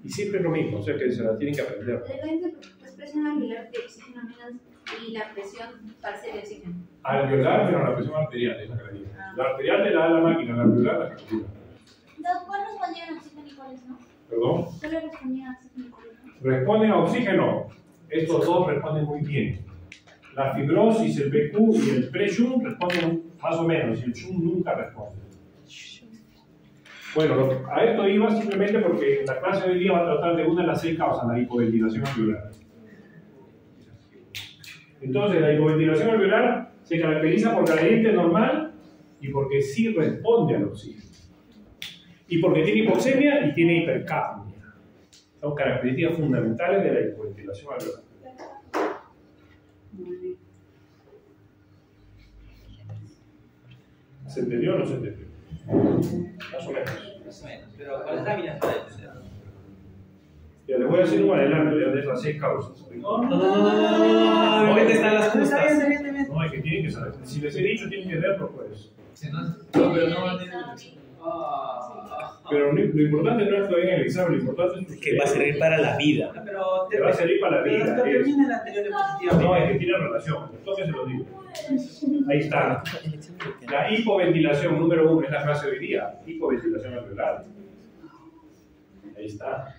Y siempre es lo mismo, o sea que se la tienen que aprender. La presión alveolar de oxígeno menos y la presión parcial de oxígeno. Alveolar menos la presión arterial, es la gradiente. La arterial te la da la máquina, la alveolar la calcula. ¿Cuál respondían a oxígeno y cuáles no? ¿Perdón? ¿Cuál respondían a oxígeno y cuáles no? Responden a oxígeno. Estos dos responden muy bien. La fibrosis, el BQ y el pre-shunt responden más o menos, y el shunt nunca responde. Bueno, a esto iba simplemente porque la clase de hoy día va a tratar de una de las 6 causas, la hipoventilación alveolar. Entonces, la hipoventilación alveolar se caracteriza por gradiente normal y porque sí responde al oxígeno. Y porque tiene hipoxemia y tiene hipercapnia. Son características fundamentales de la hipoventilación alveolar. ¿Se entendió o no se entendió? Más o menos. Más o menos. Pero con las láminas para entender. Ya les voy a decir un adelanto de las 6 causas. No, ¿dónde están las justas? No, es que tienen que saber. Si les he dicho, tienen que verlo, pues. No, pero no van a tener. Pero lo importante no es que vayan al examen, lo importante es Que va a servir para la vida. Pero que va a servir para la vida. Pero termina la anterior diapositiva. No, es que tiene relación. Entonces se lo digo. Ahí está. La hipoventilación número 1 es la clase de hoy día. Hipoventilación alveolar. Ahí está.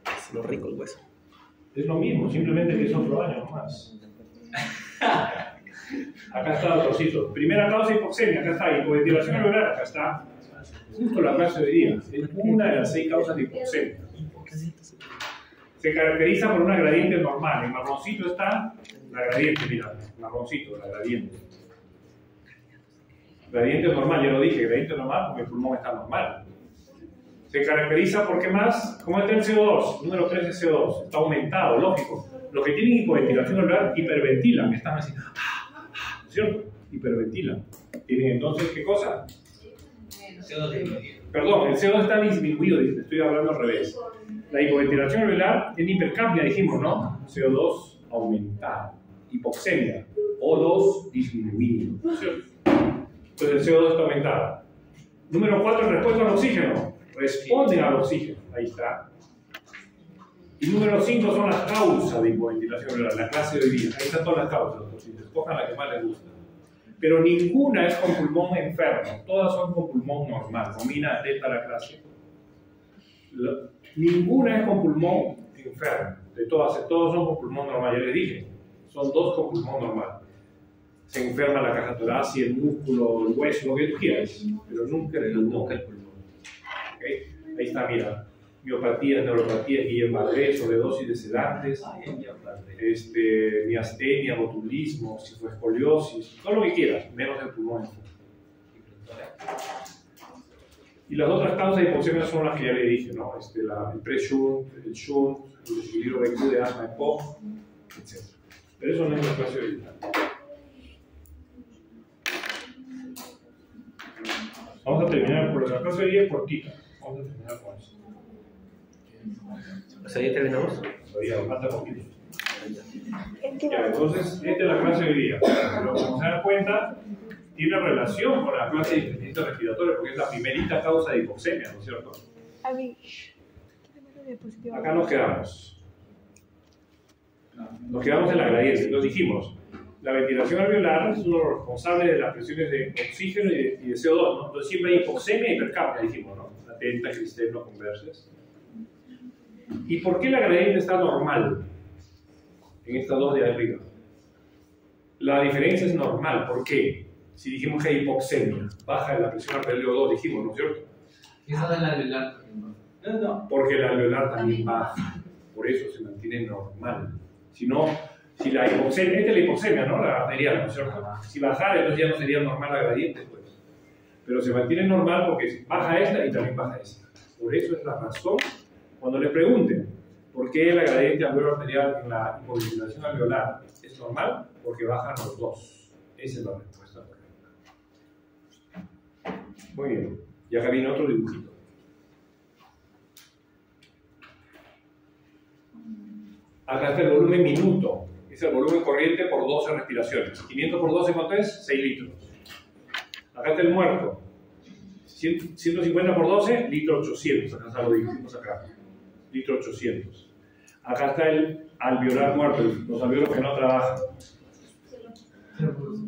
Es lo rico el hueso. Es lo mismo, simplemente que es otro año nomás. Acá está el trocito. Primera causa hipoxemia, acá está. Hipoventilación alveolar, acá está. Justo la clase de hoy día. Es una de las 6 causas de hipoxemia. Se caracteriza por una gradiente normal. En marroncito está la gradiente, mira. Marroncito, la gradiente. Gradiente normal, ya lo dije, gradiente normal porque el pulmón está normal. Se caracteriza por qué más, ¿cómo está el CO2? Número 3 es CO2, está aumentado, lógico. Los que tienen hipoventilación alveolar hiperventilan, están así, ¿cierto? Hiperventilan. Tienen entonces, ¿qué cosa? Perdón, el CO2 está disminuido, estoy hablando al revés. La hipoventilación alveolar en hipercapnia, dijimos, ¿no? CO2 aumentado, hipoxemia, O2 disminuido, ¿cierto? Entonces el CO2 está aumentado. Número 4, respuesta al oxígeno. Responden al oxígeno. Ahí está. Y número 5 son las causas de hipoventilación alveolar, la clase de hoy día. Ahí están todas las causas. Escojan la que más les gusta. Pero ninguna es con pulmón enfermo. Todas son con pulmón normal. Domina delta la clase. Ninguna es con pulmón enfermo. De todas, todos son con pulmón normal. Ya les dije. Son 2 con pulmón normal. Se enferma la caja torácica, el músculo, el hueso, lo que tú quieras, pero nunca el pulmón. ¿Okay? Ahí está, mira, miopatías, neuropatías, Guillain-Barré, sobredosis de sedantes, miastenia, botulismo, cifoescoliosis, todo lo que quieras, menos el pulmón. Y las otras causas de hipoxemia son las que ya le dije, ¿no? El pre-shunt, el shunt, el desequilibrio BQ de asma, EPOC, etc. Pero eso no es la clase de hoy. Vamos a terminar, por la clase de hoy es cortita. Vamos a terminar con eso. O sea, ¿ya terminamos? Todavía falta poquito. Ya, entonces, esta es la clase de hoy día. Pero como se dan cuenta, tiene relación con la clase de insuficiencia respiratoria porque es la primerita causa de hipoxemia, ¿no es cierto? Acá nos quedamos. Nos quedamos en la gradiente. Entonces dijimos, la ventilación alveolar es uno de los responsables de las presiones de oxígeno y de CO2, ¿no? Entonces siempre hay hipoxemia y hipercapnia, dijimos, ¿no? Atenta, cristeno, converses. ¿Y por qué la gradiente está normal en estas dos de arriba? La diferencia es normal. ¿Por qué? Si dijimos que hay hipoxemia, baja la presión arterial de O2, dijimos, ¿no es cierto? Esa es la alveolar. No. Porque la alveolar también baja. Por eso se mantiene normal. Si no, si la hipoxemia, esta es la hipoxemia, ¿no? La arterial, ¿no es cierto? Si bajara, entonces ya no sería normal la gradiente, pues. Pero se mantiene normal porque baja esta y también baja esta. Por eso es la razón. Cuando le pregunten por qué la gradiente alveolar arterial en la hipoventilación alveolar es normal, porque bajan los dos. Esa es la respuesta correcta. Muy bien. Y acá viene otro dibujito. Acá está el volumen minuto. Es el volumen corriente por 12 respiraciones. 500 por 12, ¿cuánto es? 6 litros. Acá está el muerto. 150 por 12, litro 800. Acá está lo dijimos acá. Litro 800. Acá está el alveolar muerto, los alveolos que no trabajan.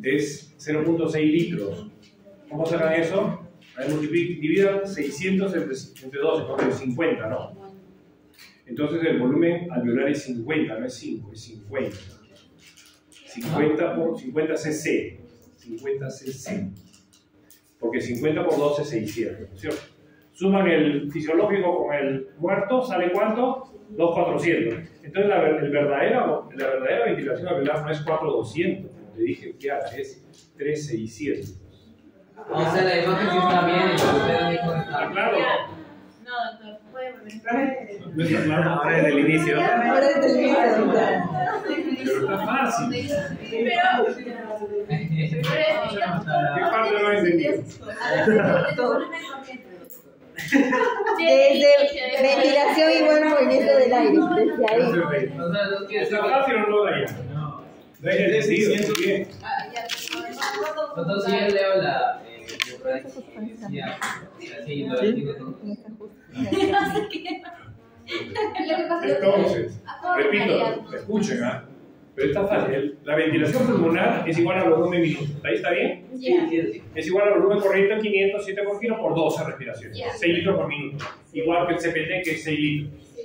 Es 0.6 litros. ¿Cómo sacan eso? Dividan 600 entre 12, porque es 50, ¿no? Entonces el volumen alveolar es 50, no es 5, es 50. 50 por 50 cc. 50 cc. Porque 50 por 12 es 600, ¿cierto? Suman el fisiológico con el muerto, ¿sale cuánto? 2.400. Entonces la verdadera ventilación alveolar no es 4.200, como te dije, ya es 3.600. O sea, la imagen sí está bien, usted dijo que está claro. No, doctor, puede volver. No está claro, ahora desde el inicio. Ahora desde el inicio. Pero está fácil. ¿Qué parte no he entendido? Desde ventilación igual movimiento del aire. Desde ahí. ¿Está fácil o no, Dayan? No. Dayan, decidido, bien. Entonces, si yo leo la decía, así lo entiendo todo. Entonces, repito, escuchen, ¿ah? Pero está fácil. La ventilación pulmonar es igual al volumen minuto. ¿Ahí está bien? Sí. Es igual al volumen corriente en 507 por kilo por 12 respiraciones. 6 litros por minuto. Igual que el CPT, que es 6 litros.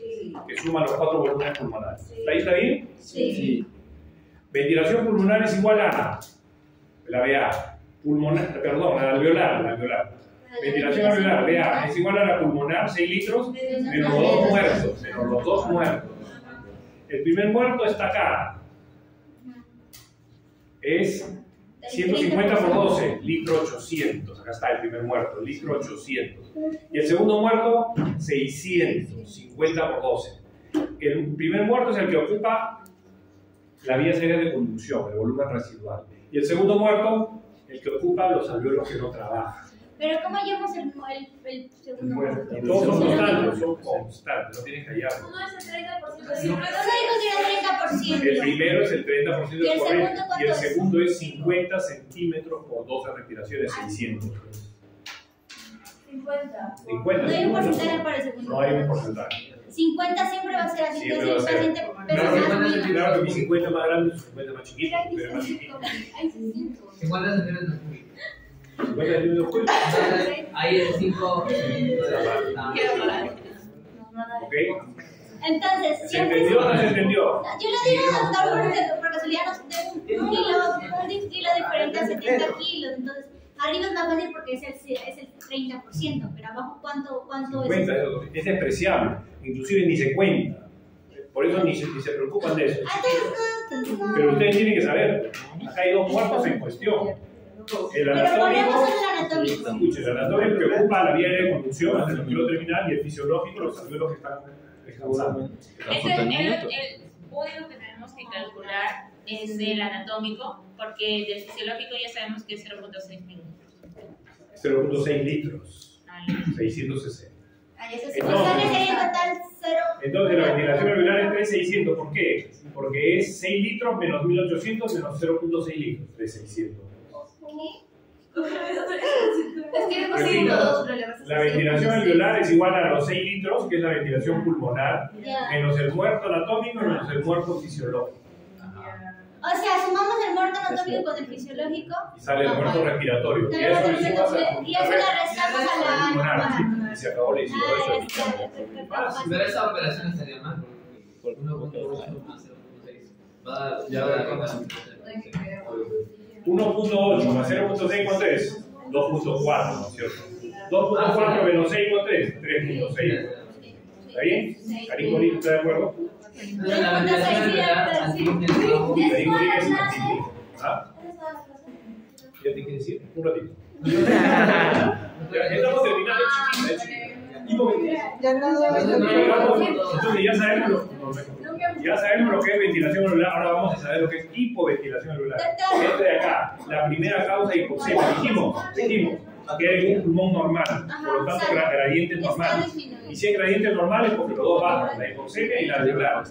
Que suma los 4 volúmenes pulmonares. ¿Ahí está bien? Sí. Ventilación pulmonar es igual a la VA. Pulmonar, perdón, la alveolar. Ventilación alveolar, VA, es igual a la pulmonar, 6 litros, menos los dos muertos. El primer muerto está acá. Es 150 por 12, litro 800. Acá está el primer muerto, litro 800. Y el segundo muerto, 600, 50 por 12. El primer muerto es el que ocupa la vía aérea de conducción, el volumen residual. Y el segundo muerto, el que ocupa los alveolos que no trabajan. Pero ¿cómo hallamos el segundo muerto? Todos son constantes, no tienes que hallarlo. Uno es el 30%. No dijo que era 30%. El primero es el 30% ¿Y el correcto segundo y el cuánto es? segundo es 50 centímetros por 12 respiraciones, 600. 50. 50. No hay un porcentaje para el segundo. No hay un porcentaje. 50 siempre va a ser así. Siempre va a Entonces, ser. el paciente pesa Claro que mi 50 más grande, 50 más chiquito, pero más chiquito. 50 centímetros. 50 centímetros cúbicos. Entonces, ahí el 5. ¿Ok? Entonces, ¿Se siempre. entendió o no se entendió? Yo le digo, doctor, porque por casualidad nos de un kilo diferente a 70 kilos. Entonces, arriba es más fácil porque es el 30%, pero abajo, ¿cuánto 50, es? es despreciable, inclusive ni se cuenta. Por eso ni se preocupan de eso. Pero ustedes tienen que saber, acá hay dos muertos en cuestión. El anatómico, escuchen, el anatómico que ocupa la vía de conducción hasta el alveolo terminal y el fisiológico, los alveolos que están descansando. El único que tenemos que calcular es el anatómico, porque del fisiológico ya sabemos que es 0.6 minutos. 0.6 litros, 660. Entonces la ventilación alveolar es 3600, ¿por qué? Porque es 6 litros menos 1800 menos 0.6 litros de 600. Repito, la ventilación alveolar es igual a los 6 litros, que es la ventilación pulmonar, menos el muerto anatómico y menos el muerto fisiológico. O sea, sumamos el muerto anatómico con el fisiológico. Y sale el muerto respiratorio. Y a eso le sumas y eso le restamos a la pulmonar. Y se acabó la historia. Pero esa operación estaría mal. Por 1.8 más 0.6. Va ya de acuerdo. 1.8 más 0.6, ¿cuánto es? 2.4, ¿no es cierto? 2.4 menos 6, ¿cuánto es? 3.6. ¿Está bien? ¿Karim Bonito está de acuerdo? La ventilación alveolar antibiótica. Karim Bonito es antibiótico. ¿Ah? ¿Ya te quiere decir? Un ratito. Estamos terminando, chiquita. Entonces ya sabemos lo que es ventilación alveolar, ahora vamos a saber lo que es hipoventilación alveolar. Este de acá, la primera causa de hipoxemia, dijimos que es un pulmón normal, por lo tanto gradientes normales. Y si hay gradientes normales, porque los dos bajan, la hipoxemia y la alveolar.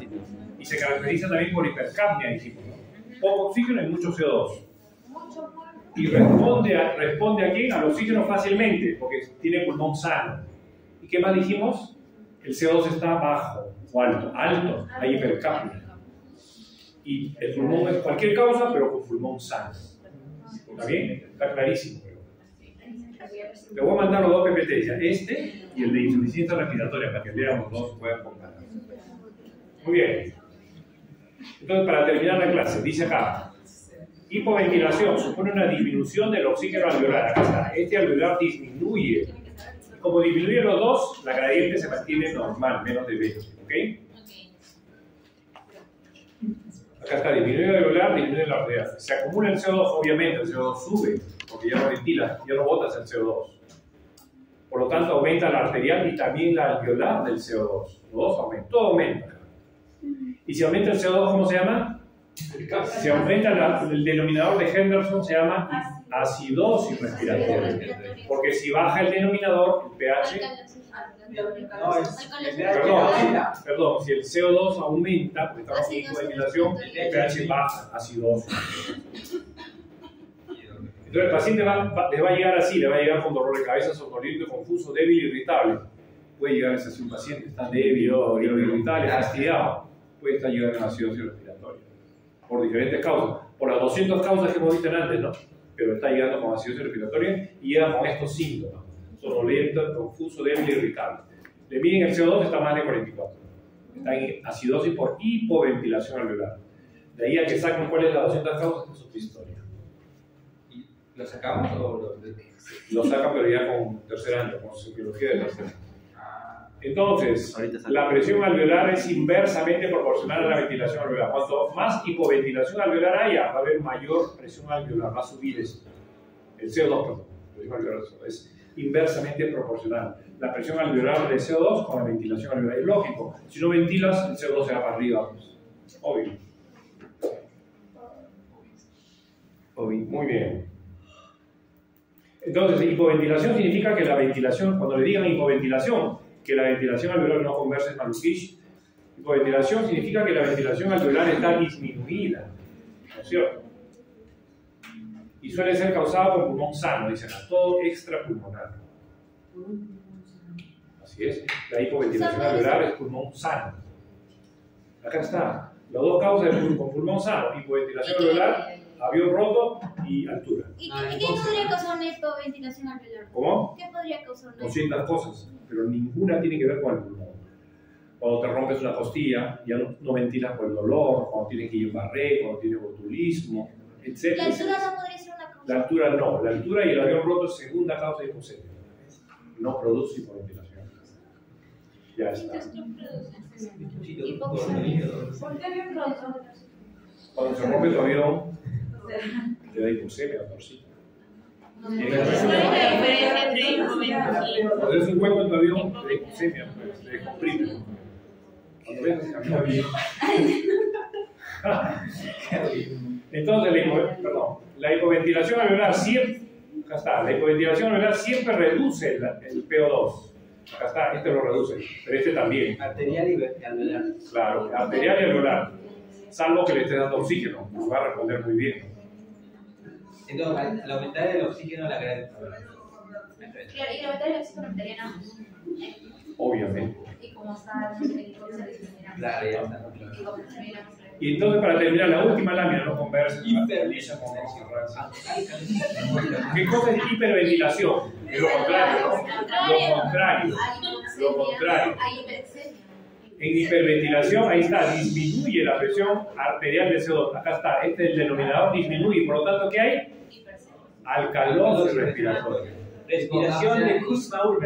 Y se caracteriza también por hipercapnia, dijimos. Poco oxígeno y mucho CO2. Y responde a quién? Al oxígeno fácilmente, porque tiene pulmón sano. ¿Y qué más dijimos? El CO2 está bajo o alto. Alto, hay hipercapnia. Y el pulmón es cualquier causa, pero con pulmón sano. ¿Está bien? Está clarísimo. Le voy a mandar los dos PPT, ya. Este y el de insuficiencia respiratoria, para que vean los dos puedan comparar. Muy bien. Entonces, para terminar la clase, dice acá. Hipoventilación supone una disminución del oxígeno alveolar. Acá está. Este alveolar disminuye. Como disminuyen los dos, la gradiente se mantiene normal, menos de 20. ¿Ok? Acá está, disminuye el alveolar, disminuye la arterial. Se acumula el CO2, obviamente, el CO2 sube, porque ya no ventilas, ya no botas el CO2. Por lo tanto, aumenta la arterial y también la alveolar del CO2. Los dos aumentan, todo aumenta. Y si aumenta el CO2, ¿cómo se llama? Si aumenta el denominador de Henderson, se llama acidosis respiratoria. Porque si baja el denominador, el pH... Perdón, si el CO2 aumenta, porque estamos en hipoventilación, el pH baja, acidosis. Entonces el paciente le va a llegar así, le va a llegar con dolor de cabeza, somnoliento, confuso, débil, irritable. Puede llegar a ser un paciente está débil o irritable, fastidiado. Puede estar llegando a una acidosis respiratoria. Por diferentes causas. Por las 200 causas que hemos visto antes, no. Pero está llegando con acidosis respiratoria y llega con estos síntomas. Somnoliento, confuso, débil, irritable. Le miden el CO2, está más de 44. Está en acidosis por hipoventilación alveolar. De ahí a que saquen cuál es la 200 causas, es otra historia. ¿Lo sacamos o lo sacan, pero ya con tercer año, con biología de tercer año? Entonces, la presión alveolar es inversamente proporcional a la ventilación alveolar. Cuanto más hipoventilación alveolar haya, va a haber mayor presión alveolar, va a subir esto. El CO2, perdón. Es inversamente proporcional. La presión alveolar de CO2 con la ventilación alveolar. Es lógico. Si no ventilas, el CO2 se va para arriba. Pues. Obvio. Muy bien. Entonces, hipoventilación significa que la ventilación, cuando le digan hipoventilación, que la ventilación alveolar no conversa en Malukish, hipoventilación significa que la ventilación alveolar está disminuida, ¿no es cierto? Y suele ser causada por pulmón sano, dicen, todo extrapulmonar. Así es, la hipoventilación alveolar es pulmón sano. Acá está, las dos causas con pulmón sano, hipoventilación alveolar, avión roto y altura. ¿Y qué podría causar una hipoventilación alveolar? ¿Cómo? ¿Qué podría causar una? 200 cosas, pero ninguna tiene que ver con el pulmón. Cuando te rompes una costilla, ya no ventilas por el dolor, cuando tienes que ir en barré, cuando tienes botulismo, etc. ¿La altura no podría ser una causa? La altura no, la altura y el avión roto es segunda causa de hipoxemia. No produce hipoventilación. Ya está. ¿Por qué avión roto? Cuando se rompe tu avión, te da hipoxemia, por sí. ¿Cuál es la diferencia entre hipoventilación? Cuando tienes un hueco en tu avión, te da hipoxemia, te descomprime. Cuando ves a avión. Entonces, la hipoventilación alveolar siempre, acá está, la hipoventilación alveolar siempre reduce el PO2. Acá está, este lo reduce, pero este también. Arterial y alveolar. Claro, arterial y alveolar. Salvo que le estés dando oxígeno, va a responder muy bien. Entonces, al aumentar el oxígeno, la cantidad. Claro, y la batalla de oxígeno estarían ambos. Obviamente. Y como está el equipo se disminuirá. Claro, ya está. Y como termina. Y entonces, para terminar, la última lámina, no conversa. ¿Qué cosa es hiperventilación? Es lo contrario. Lo contrario. Lo contrario. En hiperventilación, ahí está, disminuye la presión arterial de CO2. Acá está, este es el denominador, disminuye. Por lo tanto, ¿qué hay? Alcalosis respiratoria. Respiración de Kussmaul.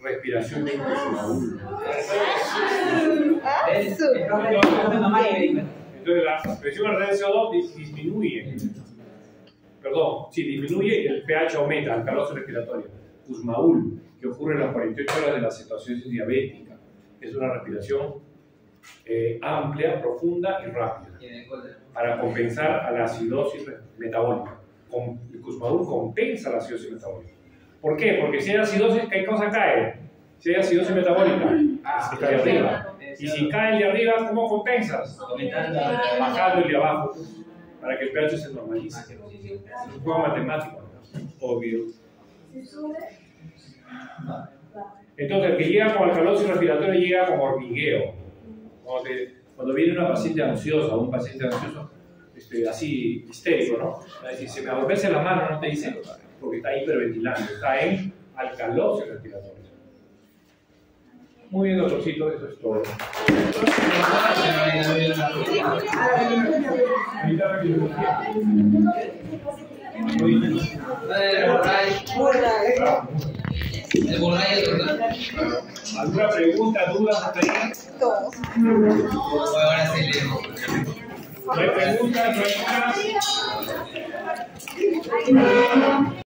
Respiración de Kussmaul. Entonces la presión arterial de CO2 disminuye. Perdón, sí, disminuye y el pH aumenta, alcalosis respiratoria. Kussmaul, que ocurre en las 48 horas de la cetoacidosis diabética. Es una respiración amplia, profunda y rápida para compensar a la acidosis metabólica. El Kussmaul compensa la acidosis metabólica. ¿Por qué? Porque si hay acidosis, ¿qué cosa cae? Si hay acidosis metabólica, cae de arriba. Y si cae el de arriba, ¿cómo compensas? Bajando el de abajo, para que el pH se normalice. Es un juego matemático, obvio. Entonces, el que llega con alcalosis respiratoria llega con hormigueo. Cuando viene una paciente ansiosa o un paciente ansioso, así histérico, ¿no? Va a decir, se me adormece la mano, no te dice, porque está hiperventilando, está en alcalosis respiratoria. Muy bien, doctorcito, eso es todo. El borracho, ¿verdad? ¿Alguna pregunta, duda hasta ahí? Ahora sí leo. ¿No hay preguntas? ¿No hay dudas?